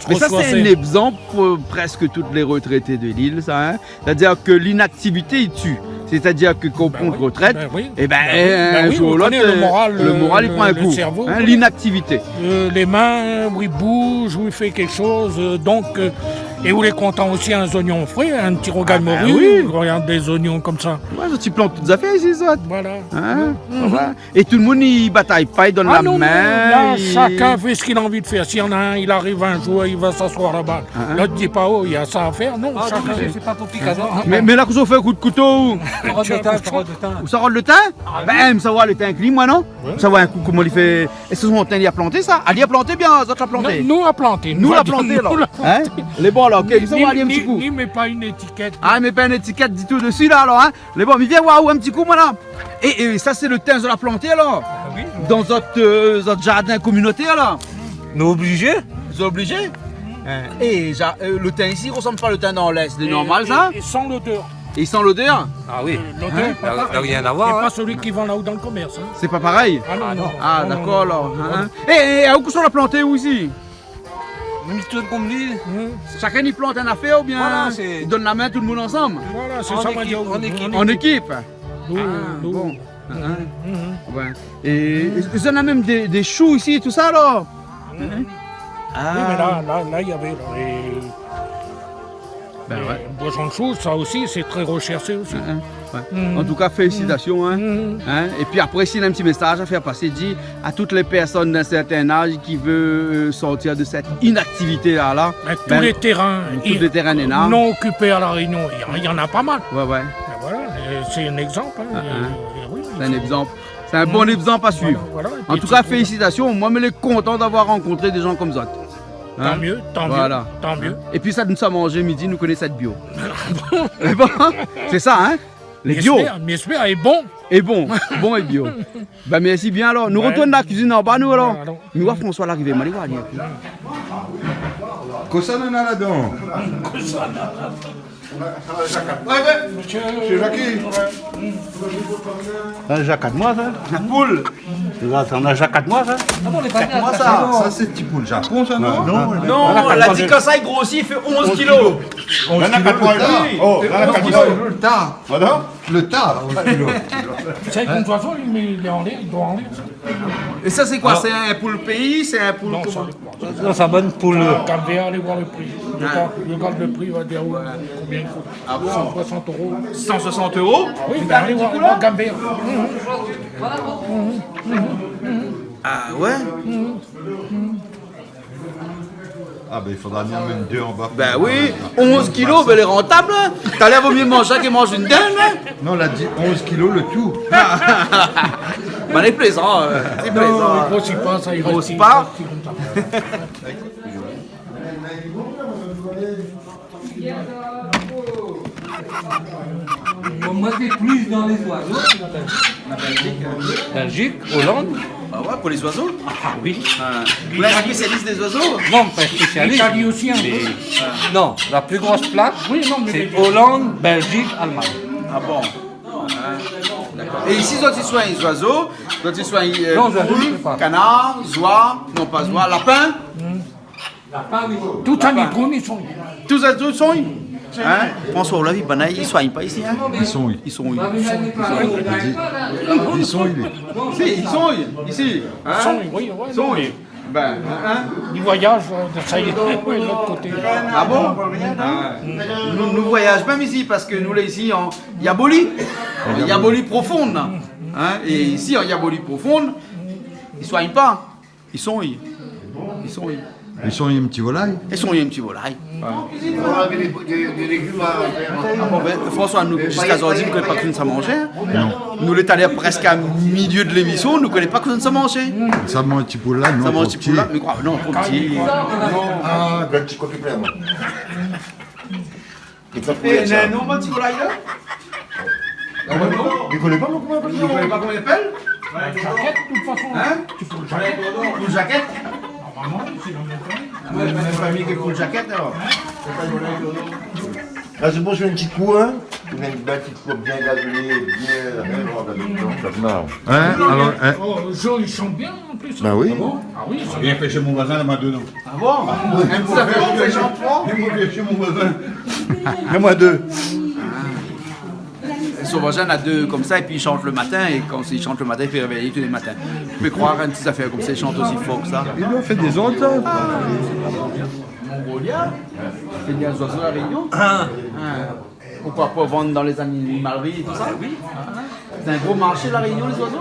Mais ça, c'est un exemple pour presque toutes les retraités de l'île, ça. Hein? C'est-à-dire que l'inactivité, il tue. C'est-à-dire que quand on retraite, un jour ou l'autre, le moral, il prend un coup. Cerveau, hein, l'inactivité. Les mains, où il bouge, où il fait quelque chose. Et où il est content aussi un oignon frais, un petit rogal morue. Regarde des oignons comme ça. Ouais, tu plantes toutes les affaires ici, ça. Voilà. Hein? Voilà. Et tout le monde, il bataille pas, il donne la main. Là, chacun fait ce qu'il a envie de faire. S'il y en a un, il arrive un jour, il va s'asseoir là-bas. L'autre dit pas, il y a ça à faire. Non, chacun. C'est pas pour Picasso. Mais là, quand on fait un coup de couteau, où ça rôde le thym? Ben, ça va le thym clean, moi, non? Ça va un coup, comment il fait? Est-ce que son thym, il a planté ça? Il a planté bien, ça a planté. Nous, on a planté. Nous, on a planté, là. Hein? Les bons, là, ok, ça va aller un petit coup. Il met pas une étiquette. Ah, mais pas une étiquette du tout dessus, là, alors, hein? Les bons, mais viens voir où un petit coup, moi, là. Et ça, c'est le thym de la planté, alors? Dans votre jardin communautaire, là? Nous obligés? Vous êtes obligés? Et le thym ici ressemble pas au thym dans l'Est, c'est normal, ça? Et sans l'odeur. Et sans l'odeur? Ah oui. L'odeur, n'a rien à c'est voir. pas celui qui vend là-haut dans le commerce. Hein. C'est pas pareil? Ah non. Ah, d'accord, alors. Hein? Et où sont la planté, où ici? Comme dit. Chacun y plante une affaire ou bien Voilà, il donne la main tout le monde ensemble? Voilà, c'est ça, moi, En équipe? Nous. Bon. Ouais. Et vous en avez même des choux ici et tout ça, alors? Oui, mais là, il y avait. Boisson de chou, ça aussi, c'est très recherché aussi. En tout cas, félicitations. Hein? Et puis après, s'il y a un petit message à faire passer, dit à toutes les personnes d'un certain âge qui veulent sortir de cette inactivité-là. Tous les terrains non occupés à La Réunion, il y en a pas mal. Ouais. Ben voilà, c'est un exemple. C'est un exemple. C'est un bon exemple à suivre. Voilà. En tout cas, félicitations. Moi, je suis content d'avoir rencontré des gens comme ça. Tant mieux. Tant mieux. Et puis ça, nous sommes mangé midi, nous connaissons cette bio. Bon, c'est ça, hein? Les bio. J'espère, est bon. Et bon et bio. Ben merci bien alors. Nous retournons dans la cuisine en bas, nous alors. Nous voir François l'arrivée, allez voir. Cosa non a là-dedans? C'est Jackie. Ça a déjà 4 mois, ça. La poule. Ça en a déjà 4 mois, ça. Moi ça. Ça, c'est petit pour le Japon, ça, non? Non, elle a dit que ça, il grossit, il fait 11 kilos. 11 kilos. Oh, là, 4 kilos. Le tas. Le tas. 11 kilos. C'est comme de toute façon, il est en l'air, il doit en l'air. Et ça, c'est quoi? C'est un poule pays? C'est un poule comment? Non, ça bonne pour le. Gambéa, allez voir le prix. Regarde le prix, va dire combien il coûte. Ah bon? 160 €. 160 €? Oui, ben allez voir Gambéa. Ah ouais? Ah, ben il faudra en mettre 2 en bas. Ben oui, 11 kilos, ben elle est rentable. T'as l'air vaut mieux manger qui mange une dinde. Non, elle a dit 11 kilos le tout. Ben elle est plaisant. C'est plaisant. Il grossit pas, ça, il grossit pas. Moi, c'est plus dans les oiseaux. Belgique, Hollande. Ah ouais, pour les oiseaux? Ah oui. Vous êtes spécialiste des oiseaux? Non, pas spécialiste. L'Italie aussi un peu. Non, la plus grosse plaque, c'est Hollande, Belgique, Allemagne. Ah bon? D'accord. Et ici, quand ils soignent les oiseaux, quand ils soignent poules, canards, oies, non pas oies, lapins. Tout un micro, ils sont. Tous les autres sont. Hein? François, on l'a vu, ils ne soignent pas ici. Hein? Ils sont Ils sont. Si, ils sont ici. Hein? Oui. Ben, hein? Ils voyagent, ça y est, de l'autre côté. Ah bon? Nous voyageons même ici parce que nous, là, ici, en Yaboli, Yaboli profonde. Hein? Et ici, en Yaboli profonde, ils ne soignent pas. Ils sont. Ils sont un petit volaille. Ils sont un petit volaille. On avait des légumes à faire. Ah bon, ben, François, nous, jusqu'à aujourd'hui, nous ne connaissons pas que nous sommes mangés. Non. Nous, l'état allé presque à milieu de l'émission, nous ne connaissons pas que nous sommes mangés. Ça mange un petit volaille, non, Ça mange un trop petit petit. peu là, mais quoi, non, trop petit. Ah, ben, petit coquille plein, moi. Il faut Et trouver ça. non, mon petit volaille là. Il connaît pas comment on appelle Vous ne connaissez pas comment il appelle? Jaquette, de toute façon. Hein? Tu fous le jaquette. Full jacket? Normalement, c'est la même famille. Même famille que full jacket alors. Ah, c'est bon, je fais un petit coup, hein. Je mets une petite coupe bien gazonnée, bien. Hein? Alors, hein? Oh, Joe, ils chantent bien en plus. Ben oui. Ah oui, c'est Bien fait chez mon voisin, là, maintenant. Ah bon? Un petit affaire comme ça, j'en prends. Bien fait chez mon voisin. Mets-moi deux. Son voisin a deux comme ça et puis il chante le matin et quand il chante le matin il fait réveiller tous les matins. Tu peux croire à une petite affaire comme ça, il chante aussi fort que ça. Il doit faire des ondes, ça. Mongolia, c'est bien les oiseaux à la Réunion. Pourquoi pas vendre dans les animaleries et tout ça? Oui. C'est un gros marché la Réunion les oiseaux?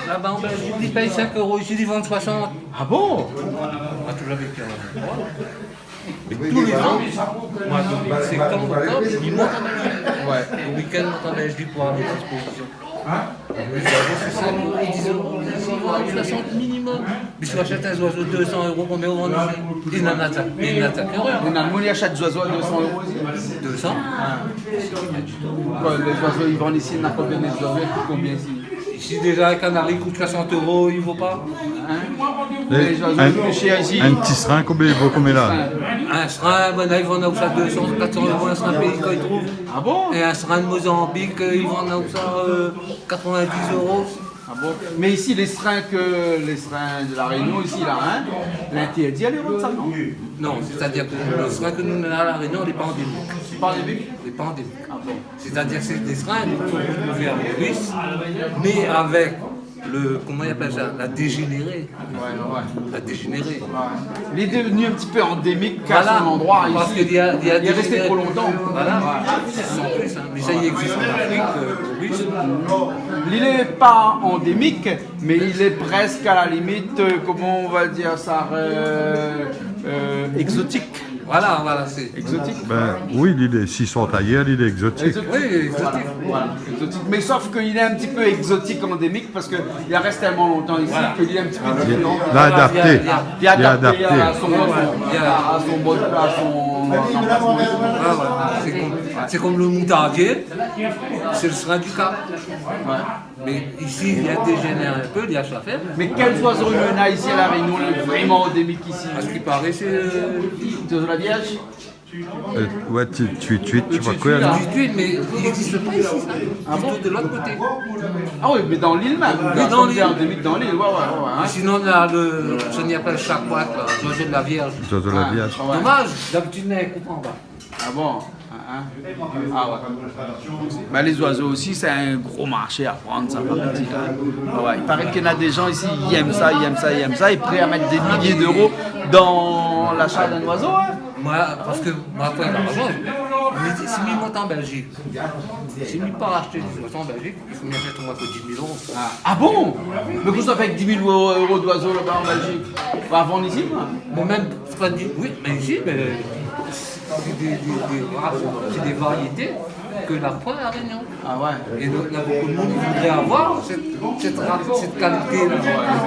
Là-bas en Belgique, ils payent 5 €, ici ils vendent 60. Ah bon? Moi, tout l'avais fait. Tous les ans, moi, depuis septembre, octobre, ils montent en Belgique. Ouais. Le week-end, ils montent en Belgique pour avoir des expositions. C'est 5 €, 10 €, 60 minimum. Mais si on achète un oiseau 200 €, combien on vend ici? Il n'en attaque rien. Les Allemands achètent des oiseaux à 200 € ici. 200. Quoi, les oiseaux ils vendent ici, il y en a combien des oiseaux? Ils coûtent combien ici? Ici, déjà, un canari coûte 60 €, il ne vaut pas. Les oiseaux les plus chers ici. Un petit serin, combien il vaut combien là? Un serin, ben là, ils vendent ça 200, 400 € un serin pays quand ils trouvent. Ah bon? Et un serin de Mozambique, ils vendent ça 90 €. Ah bon? Mais ici les serins de la Réunion ici là, hein? L'interdit à les vendre ça, non? Non, c'est-à-dire que le serin que nous avons à la Réunion, il n'est pas endémique. C'est pas des buts? Il n'est pas endémique. C'est-à-dire que c'est des serins qu'on peut retrouver à Maurice, mais avec le, comment il appelle ça, la dégénérée. Ouais. La dégénérée. Il est devenu un petit peu endémique à son endroit ici. Parce qu'il y a il est resté trop longtemps. Voilà, sans plus, hein. Mais ça, il existe en Afrique, Maurice. Il n'est pas endémique, mais il est presque à la limite, comment on va dire ça, exotique. Voilà, c'est Exotique. Ben oui, s'ils sont ailleurs, il est exotique. Oui, exotique. Voilà, exotique. Mais sauf qu'il est un petit peu exotique endémique parce qu'il reste tellement longtemps ici qu'il est un petit peu différent. Il est adapté. Il est adapté adapté. à son mode, à son... C'est comme le moutardier, c'est le serin du Cap. Mais ici, il y a dégénéré un peu, il y a ça fait. Mais quels oiseaux il y en a ici à la Réunion, vraiment endémique ici? À ce qui paraît, c'est de la Vierge? Ouais, tu sais pas quoi. là. du tuile, mais il n'existe pas ici, ça. Plutôt de l'autre côté. Ah oui, mais dans l'île même. Oui, dans l'île. Endémique dans l'île, ouais. Hein. Sinon, on a le, ce qu'on appelle chaque boîte, l'oiseau de la Vierge. Les oiseaux de la Vierge. Ouais. Dommage, d'habitude, on ne comprend pas. Ah bon? Ah ouais. Ben, les oiseaux aussi, c'est un gros marché à prendre, ça, par petit. Ouais. Il paraît qu'il y en a des gens ici, ils aiment ça, et prêts à mettre des milliers d'euros dans l'achat d'un oiseau. Hein. Moi, parce que moi, quand il a raison, si il monte en Belgique, si il part acheter des oiseaux en Belgique, il faut m'y acheter au moins que 10 000 €. Ah bon? Mais qu'est-ce que ça fait avec 10 000 € d'oiseaux là-bas en Belgique? On va vendre ici, quoi? Mais même, c'est pas dit, oui, mais ici, mais c'est des races, c'est des variétés que la point à la Réunion. Ah ouais. Et donc, il y a beaucoup de monde qui voudrait avoir cette qualité-là.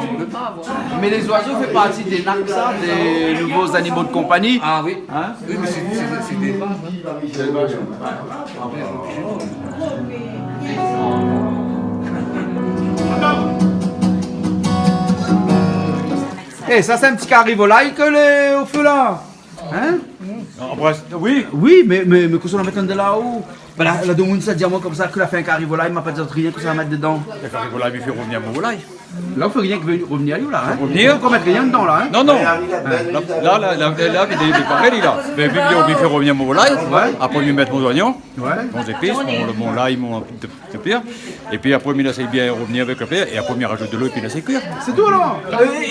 Tu ne peux pas avoir. Mais les oiseaux font partie des NAC, ça, des nouveaux animaux de compagnie. Ah oui. Hein? Oui, mais c'est des vaches. C'est des vaches. Eh, ça c'est un petit carrivolaille que les au feu là. Hein? Oui. Oui, mais qu'est-ce qu'on va mettre de là-haut? Ben, la demande ça dit à moi comme ça que la fait un carrivolaille, il m'a pas dit rien que ça va mettre dedans. Le carrivolaille lui fait revenir mon volaille. Là, il faut rien que revenir à lui là. Hein? Revenir? Il faut mettre rien dedans là. Hein? Non. Là, il est pareil, là. Mais vu qu'on lui fait revenir mon volaille, après lui mettre mon oignon, mon épices, mon l'ail, mon pire. Et puis après, il essaye bien revenir avec le pire. Et après, il rajoute de l'eau et puis il essaye cuire. C'est tout alors.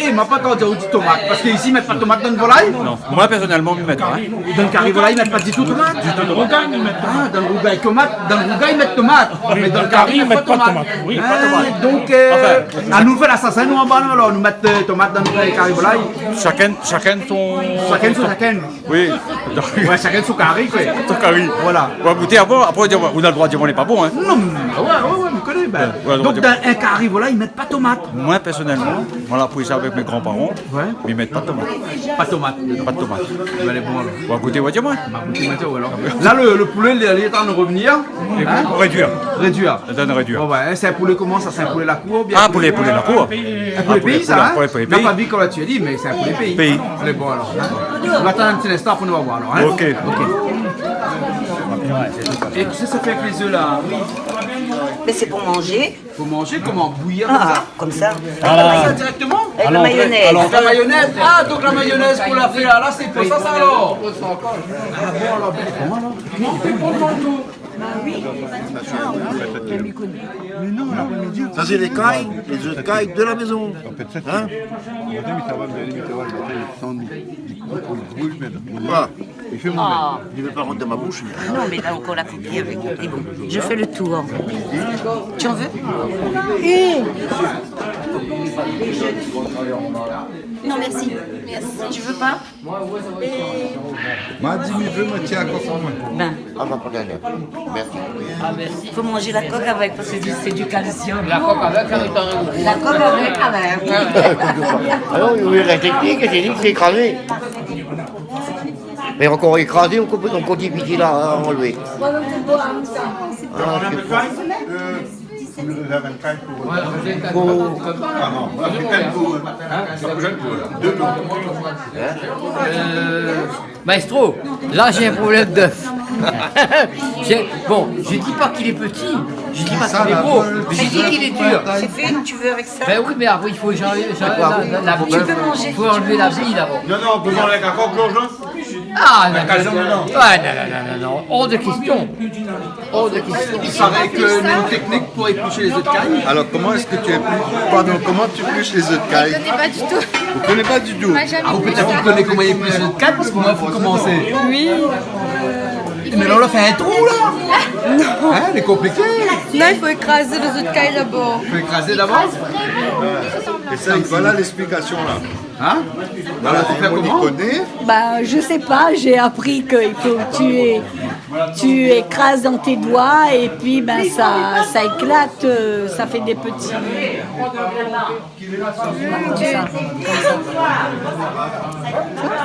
Et m'a pas entendu du tomate. Parce qu'ici, ils mettent pas de tomate dans le volaille. Non. Moi, personnellement, je mettre. Hein. Dans le carrivolaille, ils mettent pas du tout de tomate. Dans le rougail, ils mettent Ah, dans le rougail, tomate. Dans le rougail, ils mettent tomate. Mais dans le carré, ils mettent pas de tomate. Oui, pas de tomate. Donc, Enfin, à nous fait l'assassin, nous en bas, alors nous mettons des tomates dans notre carré volaille. Chacun son... Chacun. Oui. Ouais, chacun son carré, quoi. Son carré. Voilà. On va goûter avant, après on a le droit de dire on n'est pas bon. Hein. Non, ouais, vous connaissez. Ben. Ouais, Donc dans un carré volaille, ils mettent pas de tomates. Moi personnellement, on l'a appris ça avec mes grands-parents, Ouais. mais ils mettent pas de tomates. Pas de tomates. Pas de tomates. Ben, elle est bonne, alors. On va goûter, on va dire moi. Là, le poulet, il est en train de revenir. Hein? Réduire. Réduire. Réduire. Bon, ouais, c'est un poulet comment ça? C'est un poulet la cour? Bien Ah, poulet la cour. Un poulet pays, ça, hein? Poulet On n'a pays. pas vu comme tu as dit, mais c'est un poulet pays. Pays. C'est bon, alors. Hein? On va attendre un petit instant pour nous voir, alors. Hein? Ok. Et qu'est-ce que ça fait avec les œufs, là? Mais c'est pour manger. Faut manger comment? Bouillir Comme ça. ça directement? Avec la mayonnaise. Alors, la mayonnaise. Ah, donc la mayonnaise qu'on a fait là, c'est pour ça alors. Ah bon, alors, ben, comment alors? Non, c'est bon dans le tout. Ça, c'est les cailles, les œufs de caille de la maison. Hein? Voilà. Il ne veut pas rentrer dans ma bouche. Mais... Non, mais là encore la coquille avec. Et bon, je fais le tour. Tu en veux? Non, merci. Tu veux pas? M'a dit, il veut me tirer à quoi? Ben, Ah, va pas gagner. Merci. faut manger la coque avec parce que c'est du calcium. La coque avec, elle est en La coque avec. Alors, oui, la technique, c'est dit que c'est écrasé. Mais encore écrasé, on continue là à enlever. Maestro, là j'ai un problème d'œuf. Bon, je dis pas qu'il est petit, je dis pas qu'il est beau, mais je dis qu'il est dur. C'est fait, tu veux avec ça? Ben oui, mais après il faut enlever la bille. Tu peux manger. Il faut enlever la bille d'abord. Non, on peut manger avec un coq plongeon. Ah non, hors de question. Hors de question. Il paraît qu'il y a une technique pour éplucher les œufs de caille. Alors, comment est-ce que tu épluches? Pardon, comment tu épluches les œufs de caille? Je connais pas du tout. Vous ne connaissez pas du tout? Ah, ou peut-être vous connaissez comment éplucher les œufs de caille parce que moi, il faut commencer. Oui. Mais là, on a fait un trou là. Non. Hein, c'est compliqué. Non, il faut écraser les œufs de caille d'abord. Il faut écraser d'abord. Et ça, voilà l'explication là. Hein? Voilà, faut faire on y comment? connaît. Bah, je sais pas, j'ai appris qu'il faut que tu écrases dans tes doigts et puis ben ça éclate, ça fait des petits.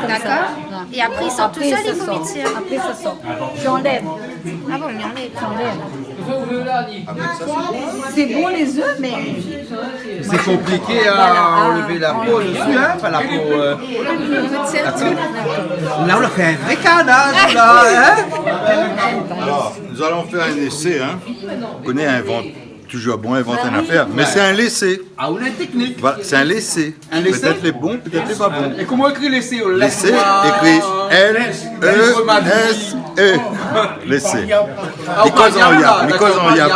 D'accord. Et après, ils sortent tout seuls, ils vomissent. Après, ça sort. J'enlève. Ah bon, mais enlève. C'est bon les œufs, mais. C'est compliqué à enlever la peau dessus, hein? Enfin, la peau. Là, on a fait un vrai canage, là, hein? Alors, nous allons faire un essai. Hein. On connaît toujours bon inventer une affaire, mais c'est un laissé. Ah, on a une technique. Voilà, c'est un laissé. Un laissé? Peut-être les bons, peut-être les pas bons. Et comment écrit l'essai? Laissé, écrit L-E-S-E. Laissé. Because en yab. Because en yab.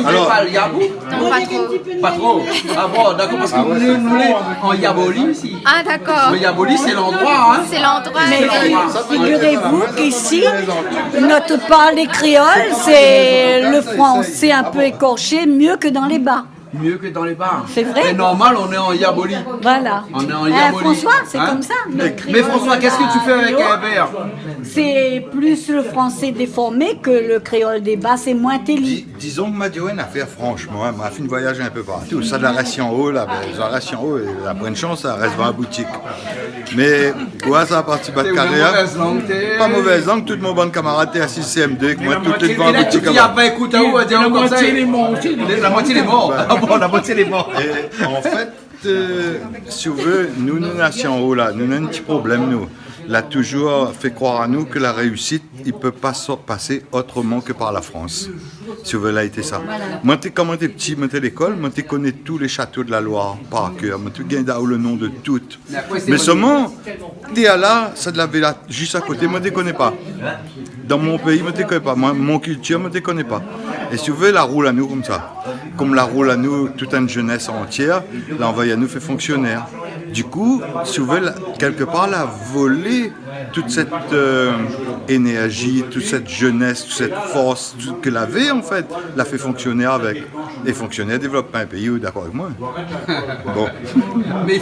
Alors, yabou? Non, pas trop. Pas trop. Ah bon, d'accord, parce que nous, en Yaboli ici. Ah, d'accord. Le Yaboli, c'est l'endroit, hein? C'est l'endroit. Mais figurez-vous qu'ici, notre parler créole, c'est le français un peu écorché, mieux que dans les bars. Mieux que dans les bars. C'est vrai. C'est normal, on est en Yaboli. Voilà. On est en Yaboli. François, c'est Hein? comme ça. Mais François, qu'est-ce que tu fais avec un verre? C'est plus le français déformé que le créole des bas, c'est moins téli. Disons que m'a dit une affaire franchement, hein, m'a fait voyager un peu partout. Ça de la ration en haut, là, la ration en haut, et la bonne chance, ça reste dans la boutique. Mais quoi, ça a parti bas de carrière. Pas mauvaise langue, tout mon bon camarade est assis CM2, moi tout est devant la boutique. Il n'y a pas écouté à où, à dire encore ça. La moitié les morts. Ah bon, la moitié les morts. Et en fait, si vous voulez, nous nations en haut là, nous avons un petit problème, nous. Il a toujours fait croire à nous que la réussite, il ne peut pas se passer autrement que par la France. Si vous voulez, là, été ça. Moi, quand j'étais petit, j'étais à l'école, moi, je connais tous les châteaux de la Loire par cœur. Moi, je connais le nom de toutes. Mais seulement, tu es là, ça de la villa juste à côté, moi, je ne connais pas. Dans mon pays, je ne connais pas. Moi, mon culture, je ne connais pas. Et si vous voulez, la roule à nous comme ça. Comme la roule à nous toute une jeunesse entière, là, on va y à nous faire fonctionnaire. Du coup, si vous voulez, quelque part, la volée toute cette énergie, toute cette jeunesse, toute cette force que la V en fait l'a fait fonctionner avec. Et fonctionner, développer un pays, d'accord avec moi. Bon. Mais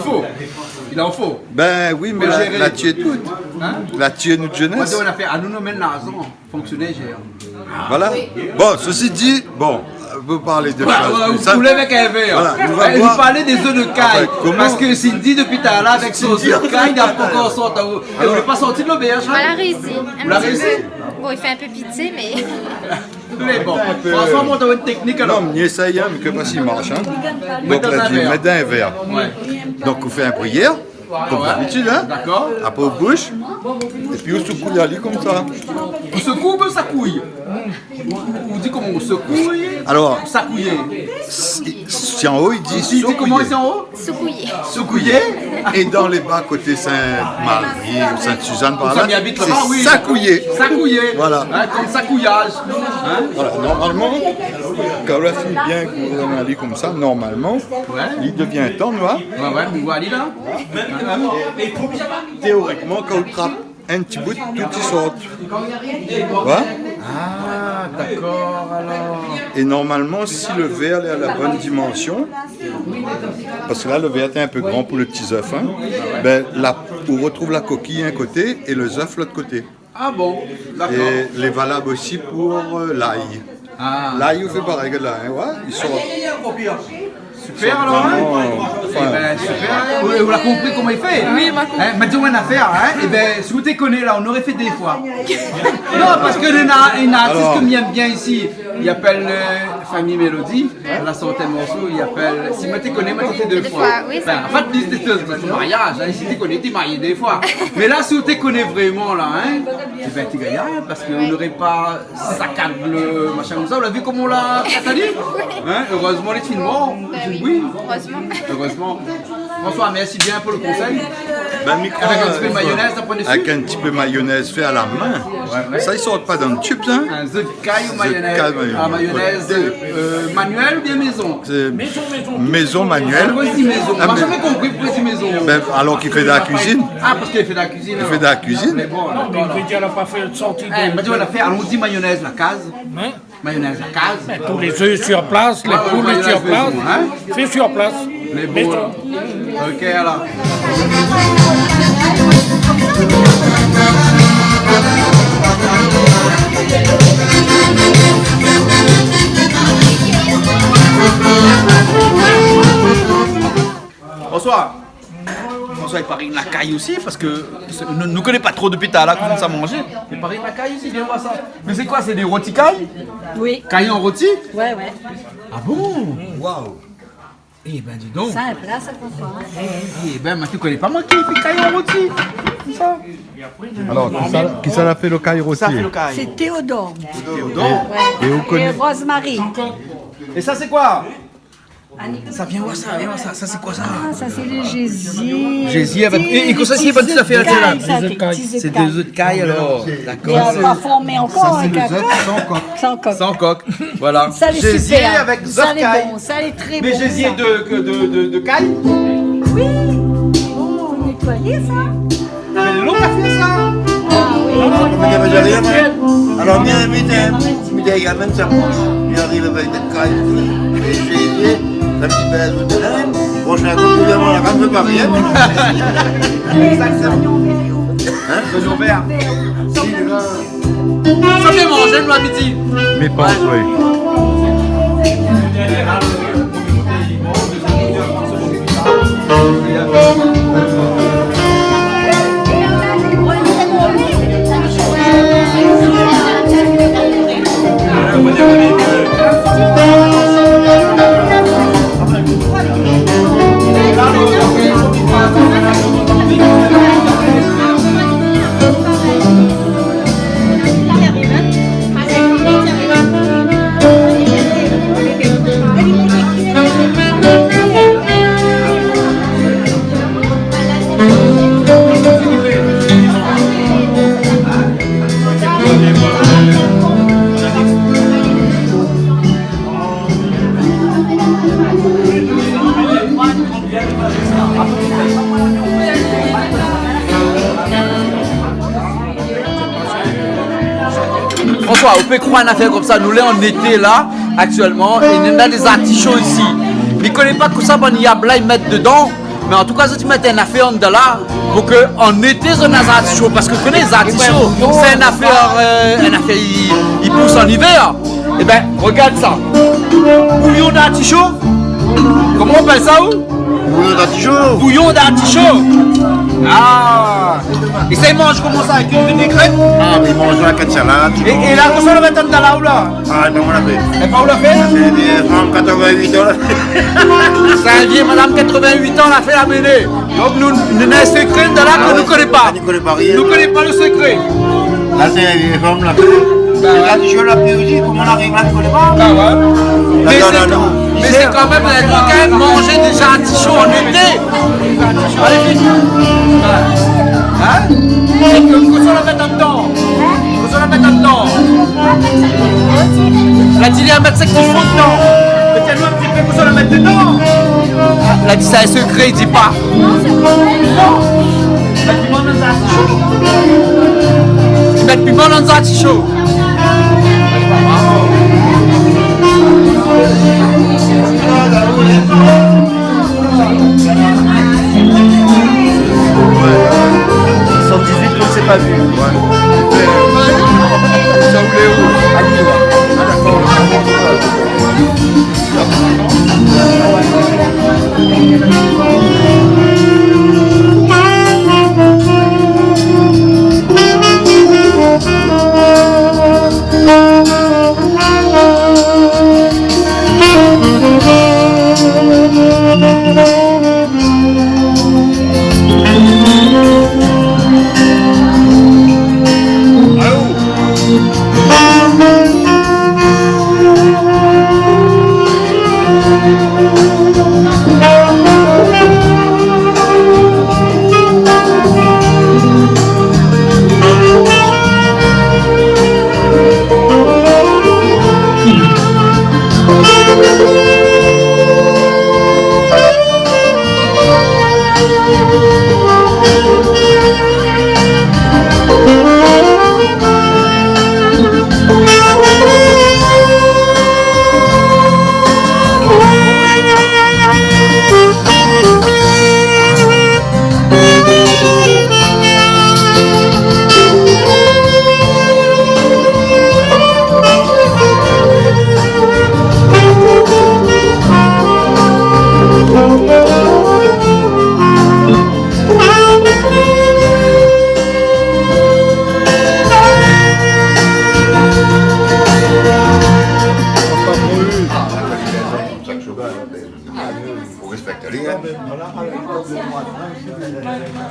il en faut. Ben oui, mais la tuer toute. Hein? La tuer notre jeunesse. On a fait à nous nommer l'argent, fonctionner, gère. Voilà. Bon, ceci dit, bon, vous parlez de choses. Vous voulez avec un verre. Voilà, vous parlez des œufs de caille. Enfin, parce que Cindy, depuis tout à l'heure, avec son œuf de caille, il n'a pas encore sorti. Et vous n'avez pas sorti de l'auberge. On l'a réussi. Vous l'avez réussi? Bon, il fait un peu pitié, mais. Mais bon, François monte dans une technique alors. Non, mais essaye, mais que pas si marche. Hein. Mettre Donc dans là, un tu verre. mets dans un verre. Ouais. Donc on fait un prière, comme d'habitude, hein. D'accord. Après on bouche, et puis on secoue la lit comme ça. On secoue ou ça couille? On dit comment on secouille? Alors, ça couille. Si en haut, il dit secouiller. Comment c'est en haut? Secouiller. Secouiller. Et dans les bas, côté Sainte-Marie ou Sainte-Suzanne, par là, c'est sacouiller. Sacouiller. Voilà. Hein, comme sacouillage. Hein? Voilà. Normalement, quand on a fini bien courir dans la lit comme ça, normalement, il devient temps noir. Ouais, mais voilà, là. Théoriquement, quand on trappe un petit bout, tout y sort. Voilà. Ah, d'accord, alors. Et normalement, si le verre est à la bonne dimension, parce que là, le verre est un peu grand pour les petits œufs, hein, ben, là, on retrouve la coquille d'un côté et les œufs de l'autre côté. Ah bon, d'accord. Et les valables aussi pour l'ail. Ah. L'ail, on fait pareil que là, hein, ouais, ils sont... Super alors, hein? Enfin, Eh ben, super. Vous l'avez compris comment il fait? Oui, il m'a compris. Maintenant, une affaire, hein? Eh ben, si vous te connaissez là, on aurait fait des fois. Non, parce que il y a un artiste que j'aime bien ici. Il appelle Famille Mélodie. Elle a sorti un morceau, il appelle. Si tu connais, moi, tu fait deux fois. Oui, Enfin, en fait, c'est un mariage. Hein? Si tu connais, tu es marié des fois. Mais là, si vous te connais vraiment là, hein? Eh ben, tu gagnes rien parce qu'on n'aurait pas saccade le machin comme ça. On l'a vu comment on l'a catalysé? Hein? Heureusement, les films, oui. Heureusement. François, merci bien pour le conseil. Ben, micro, avec un petit peu de mayonnaise, ça prend dessus. avec un petit peu de mayonnaise fait à la main. Ça, ils sortent pas dans le tube, hein? Un œuf de caille ou mayonnaise? Ah, mayonnaise manuelle ou bien maison? Maison manuelle. Pourquoi il dit maison? On n'a jamais compris pourquoi il dit maison. Ben, alors qu'il fait de la cuisine. Ah, parce qu'il fait de la cuisine. Il fait de la cuisine. Mais bon, Mais il veut dire, elle n'a pas fait de sortie de... M'a dit, on a fait, allons-y, mayonnaise, la case. Mayonnaise, la case. Tous les œufs sur place, les poules sur place. Fait sur place. Les beaux, là. Ok, alors. Bonsoir. Bonsoir, il paraît la caille aussi, parce que nous ne connaissons pas trop depuis tout à l'heure comment ça manger. Il paraît la caille aussi, viens voir ça. Mais c'est quoi, c'est des rôtis cailles? Oui. Caille en rôti? Ouais, ouais. Ah bon? Waouh. Eh ben dis donc. Simple, là, ça comprend. Eh ben, tu connais pas moi qui fait caille en rôti? C'est ça? Alors, qui ça l'a fait le caille rôti? C'est Théodore. Théodore. Et vous connaissez... Rosemary. Et ça c'est quoi? Ça vient voir ça, viens voir ça. Ça c'est quoi ça? Ah, ça c'est le gésier. Gésier avec. Et comme ça, c'est pas tout à fait là. C'est C'est des œufs de caille alors. Et D'accord. on va former encore un caca. Sans coque. Sans coque. Voilà. Ça, les Gésier super. avec œufs Ça, de les caille. bons. Ça, les très bons. Mais gésier de caille? Oui. Oh, nettoyer ça. Mais l'eau qui a fait ça. Ah oui. Alors, bien invité, il y a même ça. Il arrive avec des cailles, des gésiers, un petit peu de laine. Prochain coup, évidemment, la rame de Paris. Oignon vert. Ça fait manger le midi. Mais pas, oui. fois, on peut croire une affaire comme ça. Nous, là, en été, là, actuellement, et il y a des artichauts ici. Mais je ne connais pas que ça, il y a là, ils mettent dedans. Mais en tout cas, si tu mets une affaire de là, pour qu'en été, on a des artichauts. Parce que tu connais les artichauts, c'est une affaire, ils poussent en hiver. Eh bien, regarde ça. Bouillon d'artichaut. Comment on appelle ça, où? Bouillon d'artichaut. Bouillon d'artichaut. Ah. Et ça, ils mangent comment ça, avec une vinaigrette? Ah, mais ils mangent la 4 salades. Et là, comment ça le mettre dans là ou là? Ah, comment on l'a fait? Et pas où l'a fait? C'est des femmes 88 ans. C'est un vieux madame 88 ans, l'a fait la mêlée. Donc nous avons un secret de là que nous ne connaissons pas. Nous ne connaissons pas rien. Nous ne connaissons pas le secret. Là, c'est les femmes là. L'artichaut l'a fait aussi, comment on arrive là, tu ne connais pas? Ah ouais. Mais c'est quand même un truc quand même manger des artichauts en été. Allez vite. Hein? Et que vous la mettre en dedans. Vous la mettre en dedans. La dit à mettre ça qu'il faut dedans. Mais tiens-nous un petit peu, vous la mettre dedans. La dit c'est un secret, il dit pas. Non, c'est pas vrai. Non. La piment dans les artichauts. Ils mettent piment dans les artichauts. C'est pas vu. Ça voulait où?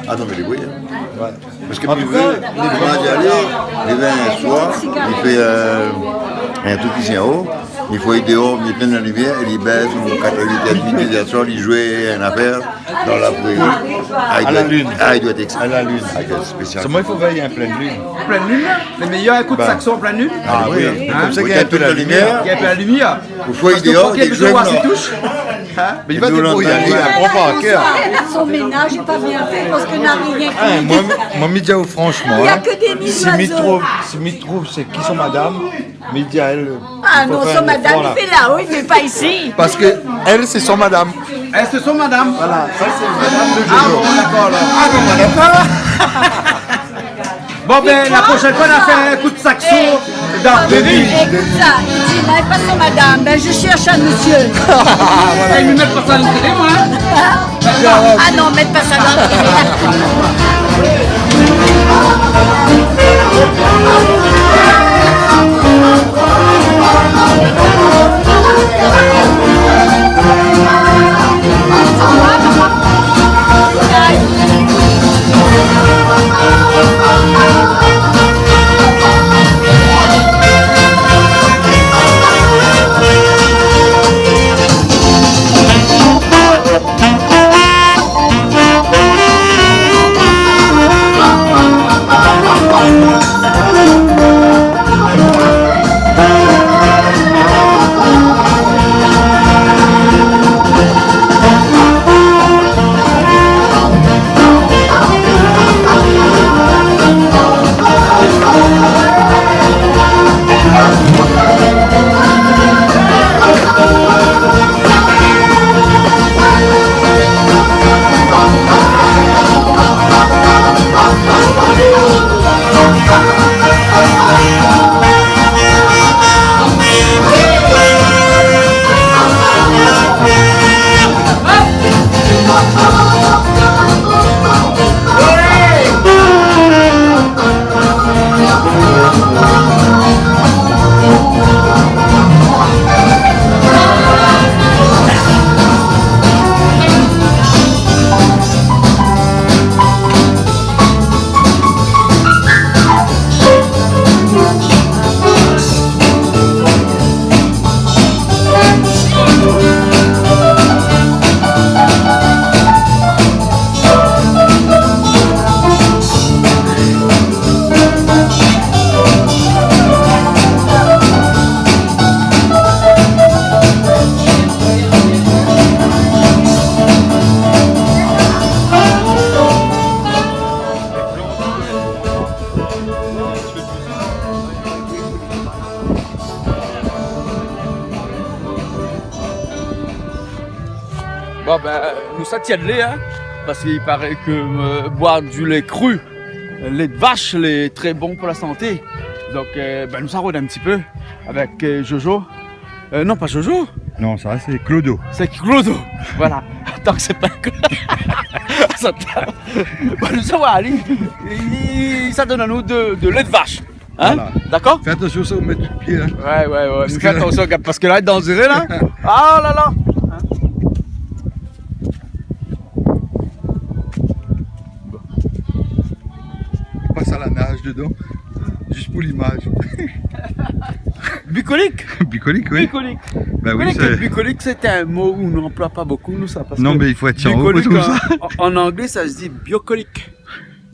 Ah non, mais les bouilles. Ouais. Parce que tu veux, avant d'y aller, il vient un soir, il fait un truc ici en haut, il faut être dehors, il est plein de lumière, et il baisse, on 4 8 h du soir, il jouait une affaire dans la prairie. À la lune. Ah, il doit être excellent. À la lune. Seulement, il faut veiller en pleine lune. Pleine lune? Le meilleur coup de saxon en pleine lune? Ah oui, comme ça qu'il y a un peu de lumière. Il y a un peu la lumière. Il faut être dehors, il joue voir ses touches. Mais il va débrouiller, il apprend pas à cœur. Son ménage n'est pas bien fait parce que n'a rien qui... Moi, me dis franchement, il n'y a que des mille oiseaux. Si me trouve c'est qui sont madame, me dis à elle. Ah non, son madame, il fait là-haut, il ne fait pas ici. Parce que elle, c'est son madame. Elle, c'est son madame. Voilà, ça c'est madame de Jojo. Ah bon, d'accord alors. Ah bon, d'accord. Bon ben, la prochaine fois, on a fait un coup de saxo dans le lit. Écoute ça, il dit, n'avez pas son madame, ben je cherche un monsieur. Voilà. Ils ne mettent pas ça dans le télé, moi. Ah non, mettez pas ça dans le télé. Bon, ben, nous ça tient de lait, hein, parce qu'il paraît que boire du lait cru, lait de vache, est très bon pour la santé. Donc, ben, nous ça rôde un petit peu avec Jojo. Non, pas Jojo. Non, ça c'est Clodo. C'est Clodo. Voilà. Tant que c'est pas Clodo. Bon, nous ça va aller. Ça donne à nous de lait de vache. Hein? Voilà. D'accord? Fais attention ça, vous mettez le pied. Hein. Ouais. Fais attention, parce que là, dans le là. Ah là là. On passe à la nage dedans. Juste pour l'image. Bucolique. Bucolique, oui. Bucolique. Bah oui, bucolique, c'est un mot où on n'emploie pas beaucoup, nous, ça. Parce non, que mais il faut être en haut pour tout ça. En anglais, ça se dit biocolique.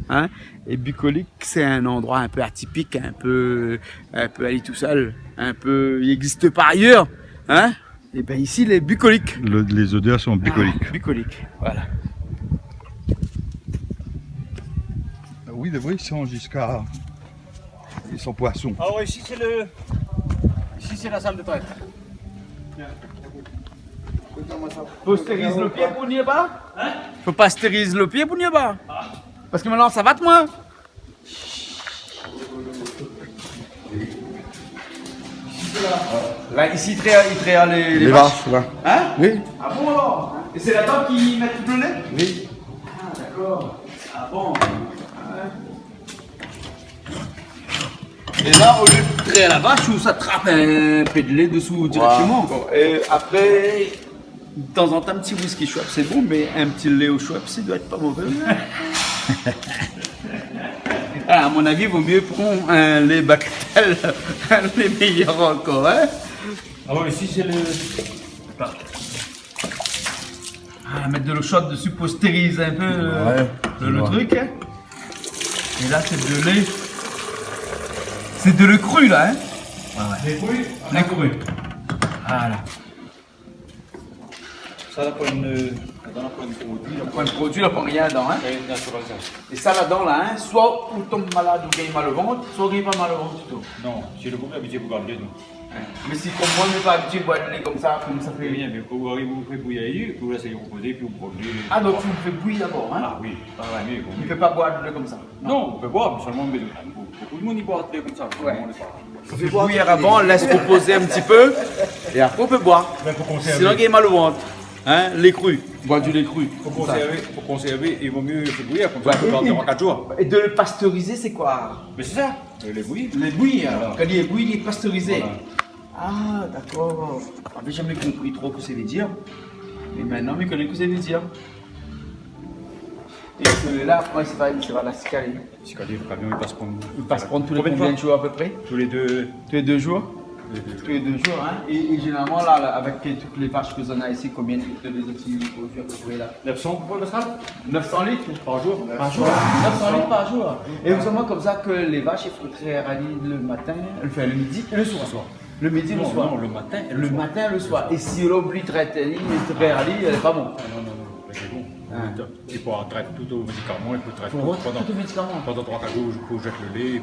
Hein? Et bucolique, c'est un endroit un peu atypique, un peu aller tout seul, un peu, il n'existe pas ailleurs. Hein? Et bien ici, les bucoliques. Les odeurs sont bucoliques. Bucoliques, voilà. Oui, des fois, ils sont jusqu'à... Ils sont poissons. Alors ici, c'est la salle de traite. Faut stériliser le pied pour n'y pas? Hein? Faut pas stériliser le pied pour n'y pas? Parce que maintenant, ça va de moins. Là, ici, il traite les vaches. Ouais. Hein? Oui. Ah bon alors? Et c'est là-dedans qu'ils mettent tout le lait? Oui. Ah d'accord. Ah bon. Et là, au lieu de traiter la vache, où ça trappe un peu de lait dessous directement. Wow. Et après, de temps en temps, un petit whisky Schweppes, c'est bon, mais un petit lait au Schweppes, ça doit être pas mauvais. À mon avis, il vaut mieux prendre un lait Bactel, un lait meilleur encore. Hein? Alors ici, c'est le... Mettre de l'eau chaude dessus pour stériliser un peu le truc. Hein? Et là, c'est de lait. C'est de lait cru là, hein? Les cru. Lait cru. Voilà. Ça, là, pour une produit. Pour un produit, là, pour rien dedans, hein? Et ça là-dedans, là, hein? Soit on tombe malade ou gagne mal au ventre, soit on gagne pas mal au ventre du tout. Non, c'est le beaucoup habitué pour garder, non. Mais si comme moi, je n'ai pas habitué de boire du lait comme ça fait rien. Mais quand vous arrivez, vous faites bouillir, puis vous laissez reposer, puis vous prenez. Ah, donc vous me faites bouillir d'abord, hein? Ah oui. Il ne fait pas boire du lait comme ça? Non, vous pouvez boire, mais seulement beaucoup de monde y boit du lait comme ça. Ouais. On fait bouillir avant, on laisse reposer un petit peu, et après on peut boire. Sinon, il y a mal au ventre. Hein, lait cru, boire du lait cru. Pour conserver, il vaut mieux le faire bouillir, comme ça on peut garder en 4 jours. Et de le pasteuriser, c'est quoi? Mais c'est ça, les bouillir. Les bouillir, alors. Quand il est bouilli, il est pasteurisé. Voilà. Ah, d'accord. J'avais jamais compris trop ce que ça veut dire. Mais maintenant, je connais ce que ça veut dire. Et celui-là, après, ça va la scaler. Scaler, le camion, il passe prendre tous les combien de jours à peu près? Tous les 2 jours. Tous les 2 jours, hein. Et généralement, là, avec toutes les vaches que vous en avez ici, combien de litres de lait vous produisez à peu près là? 900 pour le salle 900 litres par jour. 900 litres par jour. Et vous savez comme ça que les vaches, il faut traire le matin, enfin le midi et le soir. Le midi et le soir. Non, le matin et le matin et le soir. Et si l'on oublie de traiter, elle n'est pas bon. Non, c'est bon. Il faut traiter tout au médicament, il faut traiter pendant 3-4 jours, il faut jeter le lait.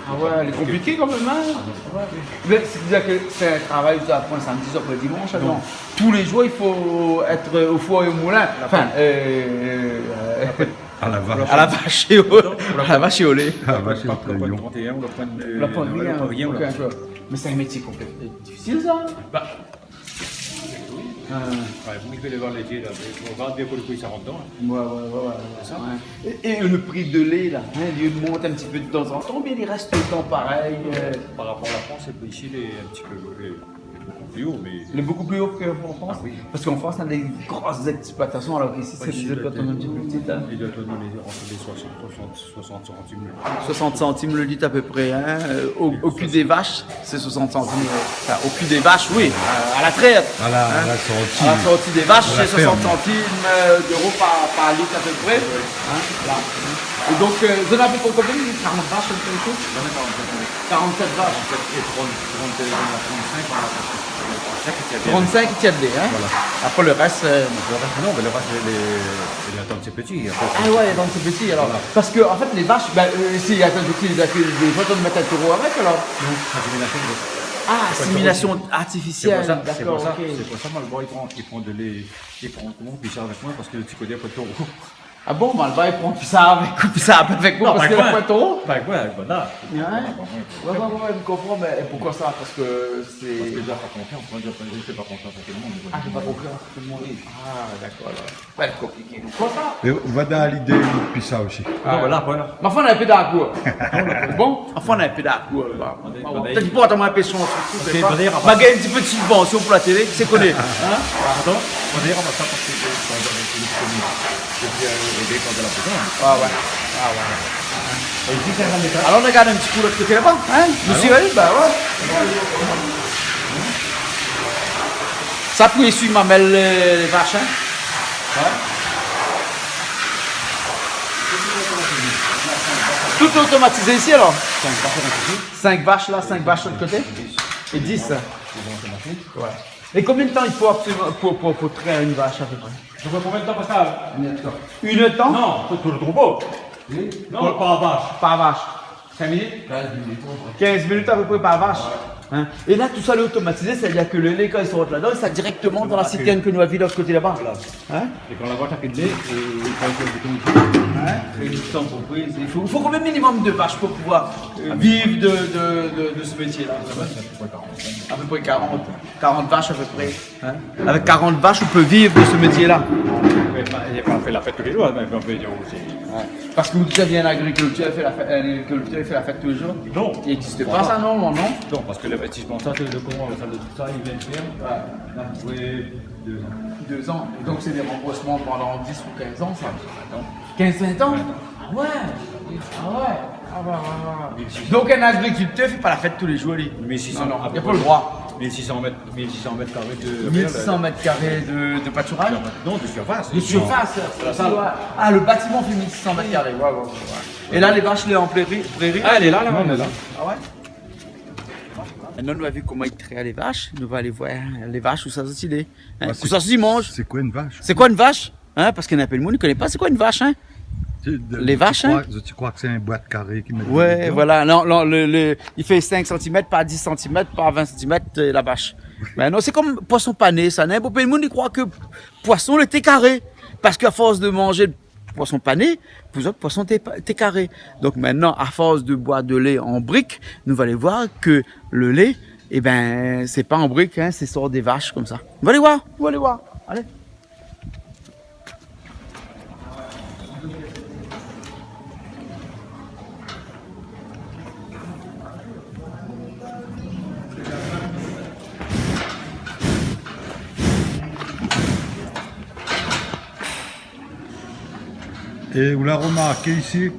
Ah ouais, elle est compliquée quand même, hein? Mais c'est-à-dire que c'est un travail où ça apprend samedi, après dimanche, alors. Tous les jours, il faut être au four et au moulin. Enfin, à la vache. À la vache et au lait. À la vache et au point 31 ou le point rien. Mais c'est un métier complètement difficile, ça? Vous pouvez les voir laitiers là, on regarde bien pour le prix, ça rentre dedans. Ouais. Et le prix de lait là, hein, il monte un petit peu de temps en temps, bien il reste tout le temps pareil. Par rapport à la France, ici il est un petit peu beaucoup plus haut. Mais... Il est beaucoup plus haut qu'en France? Oui. Parce qu'en France on a des grosses exploitations, alors ici c'est des exploitations un petit peu petites. Hein. Il doit être entre les 60 centimes le litre. 60 centimes le litre à peu près. Hein. Au cul des vaches, c'est 60 centimes. Enfin, au cul des vaches, oui. À la traite. À la sortie des vaches, c'est 60 centimes d'euros par litre à peu près. Hein, là. Et donc, vous en avez pour combien? 40 vaches, quelque chose? 47 vaches. Et 35 qui tiennent de lait, hein? Voilà. Après le reste... non, mais le reste, il attend de ses petits. Ah ouais, il attend de ses petits, alors. Voilà. Parce que, en fait, les vaches, s'il attend de ses petits, des fois, on doit mettre un taureau avec, alors. Non, ça devient la Ah, assimilation artificielle. C'est pour D'accord, ça, ok. c'est pour ça, Malbois, il prend de lait, il prend comment, puis ça avec moi, parce que le petit côté a pas de taureau. Ah bon, Malba, il prend plus ça avec moi parce que le point taureau. Bah, ouais, avec Bonnard. Ouais, je comprends, mais pourquoi ça? Parce que c'est. Parce que déjà, pas confiance, moi, je fais pas confiance à tout le monde. Ah, j'ai pas compris, tout le monde. Ah, d'accord, alors. Pas être compliqué. Quoi ça? Et va dans l'idée depuis ça aussi. Ah, voilà. Ma femme a un peu d'accord. Bon, ma femme a un peu d'accord. Peut-être pas attendre un peu de chance. Ma gagne un petit peu de subvention pour la télé, c'est connu. Pardon? On va dire, on va ça parce que c'est aider quand elle a besoin. Ah ouais. Ah ouais. Et ici, c'est un grand étage. Alors, on regarde un petit coup de côté là-bas. Hein? Nous suivez? Bah ouais. Ça peut essuyer ma mêle les vaches, hein? Ouais. Tout automatisé ici alors? 5 vaches là, 5 vaches de l'autre côté? Et 10. Ouais. Et combien de temps il faut pour traire une vache à peu près? Je vois combien de temps, Pascal? Une heure de temps? Non, tout le troupeau. Non, par vache. Par vache. 5 minutes? 15 minutes à peu près par vache. Hein? Et là, tout ça, le automatisé, c'est-à-dire que le lait, quand il se rentre là-dedans, ça directement dans la citerne que nous avons de l'autre côté là-bas. Hein? Et quand la vache a pris de lait, quand il fait le une petite entreprise. Il faut combien minimum de vaches pour pouvoir vivre de ce métier-là? À peu près 40. 40 vaches à peu près. Hein? Avec 40 vaches, on peut vivre de ce métier-là. Il n'a pas fait la fête tous les jours, mais on peut dire aussi. Ouais. Parce que vous avez un agriculteur qui fait la fête tous les jours? Non. Il n'existe pas ça, non? Non, non, parce que l'investissement, ça, de comment on va de tout ça, il vient de faire. Là, vous pouvez 2 ans. 2 ans. Donc c'est des remboursements pendant 10 ou 15 ans, ça? 15-20 ans? Ah ouais. Ah ouais. Ah ouais. Donc un agriculteur ne fait pas la fête tous les jours, lui? 1600. Non, il n'y a pas le droit. 1600 mètres carrés de... 1600 mètres carrés de pâturage? Non, de surface. De surface? Ah, le bâtiment fait 1600 mètres carrés. Ouais. Et là, les vaches, les en prairie? Ah, elle est là, on est là. Ah ouais? Maintenant, nous avons vu comment ils traient les vaches. Nous allons aller voir les vaches où ça se dit. Où ça se mange. C'est quoi une vache? C'est quoi une vache? Hein? Parce qu'il y en a peu de monde, ne connaît pas. C'est quoi une vache? Hein? Les vaches, hein? Tu crois que c'est un boîte carré qui met. Ouais, voilà. Non, il fait 5 cm par 10 cm par 20 cm la vache. Mais non, c'est comme poisson pané, ça. Beaucoup de monde croit que poisson était carré. Parce qu'à force de manger le poisson pané, plusieurs poissons étaient carrés. Donc maintenant, à force de boire de lait en briques, nous allons voir que le lait, eh ben, c'est pas en briques, hein, c'est sort des vaches comme ça. On va aller voir. Allez. Et vous l'avez remarqué ici,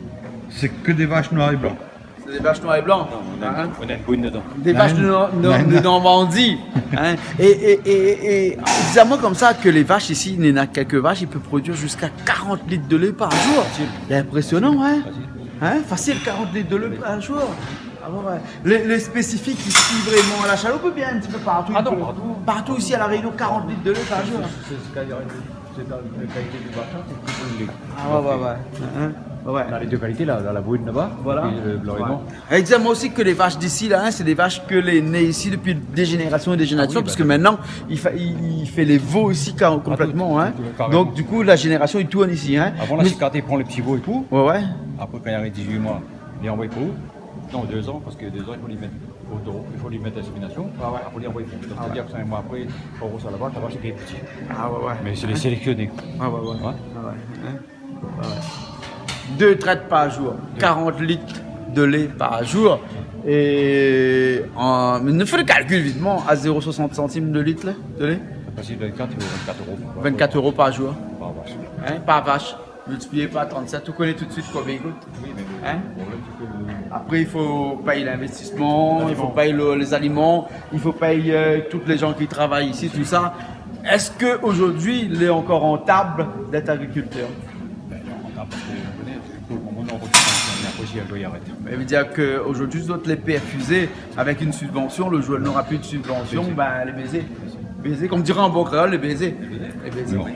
c'est que des vaches noires et blancs. C'est des vaches noires et blancs. On a une bouine dedans. Des vaches de Normandie. Hein. Et disons-moi comme ça que les vaches ici, il y en a quelques vaches, ils peuvent produire jusqu'à 40 litres de lait par jour. C'est impressionnant, hein? Facile, 40 litres de lait par jour. Ah ouais. Les spécifiques ici, vraiment, à la Chaloupe, ou bien un petit peu partout? Partout ici à La Réunion, 40 litres de lait par jour. C'est la qualité du vache, c'est plus le lait. Ah ouais. On a les deux qualités là, la bouine là-bas, voilà. Et le blanc et blanc. Et dis-moi aussi que les vaches d'ici là, c'est des vaches que les nés ici depuis des générations et des générations, parce que maintenant il fait les veaux ici complètement, hein. Donc du coup la génération il tourne ici, hein. Avant la cicatée prend les petits veaux et tout. Ouais. Après quand il arrive 18 mois, il est envoyé pour où? Non, 2 ans, parce que 2 ans il faut lui mettre au taureau, il faut lui mettre l'insémination. Après il envoie pour. Donc c'est-à-dire que 5 mois après, pour reçoit la vache est petit. Ah ouais. Mais c'est les sélectionnés. Ouais. 2 traites par jour, 40 litres de lait par jour. Et mais ne fais le calcul évidemment à 0,60 centimes de litre de lait. C'est facile, 24 euros. 24 euros par jour. Par vache. Par vache. Multiplié par 37, tu connais tout de suite combien il coûte. Oui, mais Après, il faut payer l'investissement, il faut payer les aliments, il faut payer tous les gens qui travaillent ici, tout ça. Est-ce qu'aujourd'hui, il est encore rentable d'être agriculteur? Non, rentable parce que mon nom ça veut dire qu'aujourd'hui, les autres les perfusés avec une subvention, le joueur n'aura plus de subvention, les baisers. Comme dirait en bon créole, les baisers. Les baisers. Non. Ouais.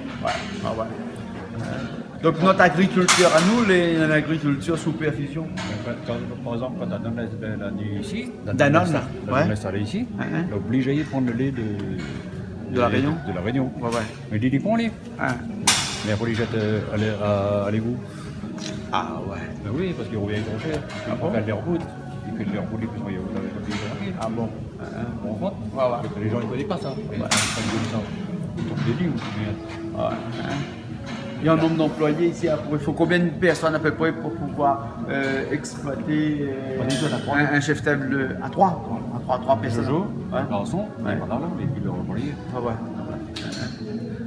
Donc notre agriculture à nous, l'agriculture sous perfusion. Par exemple, quand Danone l'a ici, Danone, ouais. L'installer ici, il est obligé de prendre le lait de la Réunion. De la Réunion. Ouais, ouais. Mais il dit qu'on lait. Mais après, il jette à l'égout. Ah ouais. Ben oui, parce qu'il revient trop cher. Il fait les routes. Il fait les routes les plus moyens. Ah bon. Bon, ouais. Les gens ne connaissent pas ça. Des lignes. Il y a un nombre d'employés ici. Il faut combien de personnes à peu près pour pouvoir exploiter un chef table à 3 personnes? Jojo, un garçon, un pantalon, et puis le employé. Ah ouais.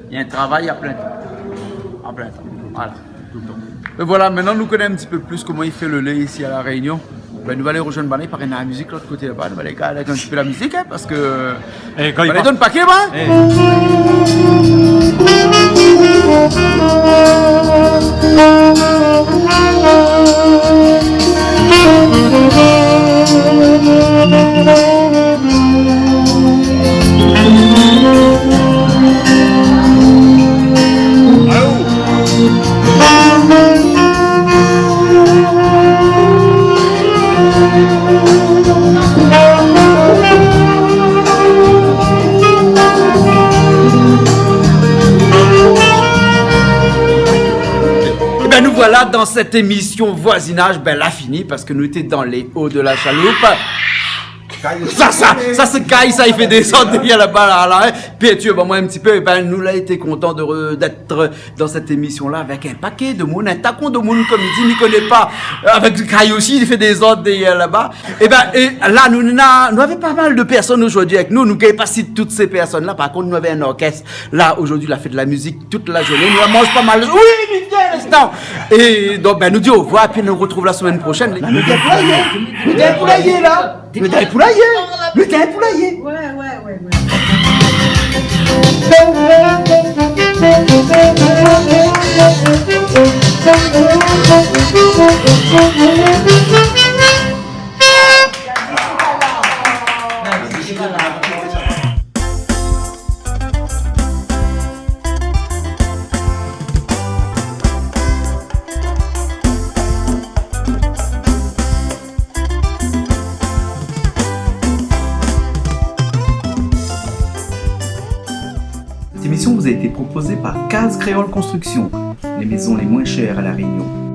Il y a un travail à plein temps. À plein temps. Voilà. Tout le temps. Et voilà, maintenant nous connaissons un petit peu plus comment il fait le lait ici à La Réunion. Ben, nous allons aller rejoindre Bané par la musique l'autre côté là-bas. Nous allons aller avec un petit peu la musique hein, parce que. Et quand il donne paquet, nous voilà dans cette émission voisinage, ben là fini parce que nous étions dans les hauts de la chaloupe. Ça se caille, ça il fait descendre derrière là-bas là, hein. Puis tu ben moi un petit peu, ben nous là été content d'être dans cette émission là avec un paquet de monde, un tacon de monde comme il dit, n'y connaît pas, avec du caille aussi, il fait des ordres derrière là-bas. Et là nous avons pas mal de personnes aujourd'hui avec nous, nous ne pas citer toutes ces personnes là, par contre nous avons un orchestre là aujourd'hui, il a fait de la musique toute la journée, nous mange pas mal, oui mais viens l'instant. Et donc ben nous dit au revoir, puis nous retrouve la semaine prochaine. Le poulailler là. Le poulailler. Ouais. Cette émission vous a été proposée par Case Créole Construction, les maisons les moins chères à La Réunion.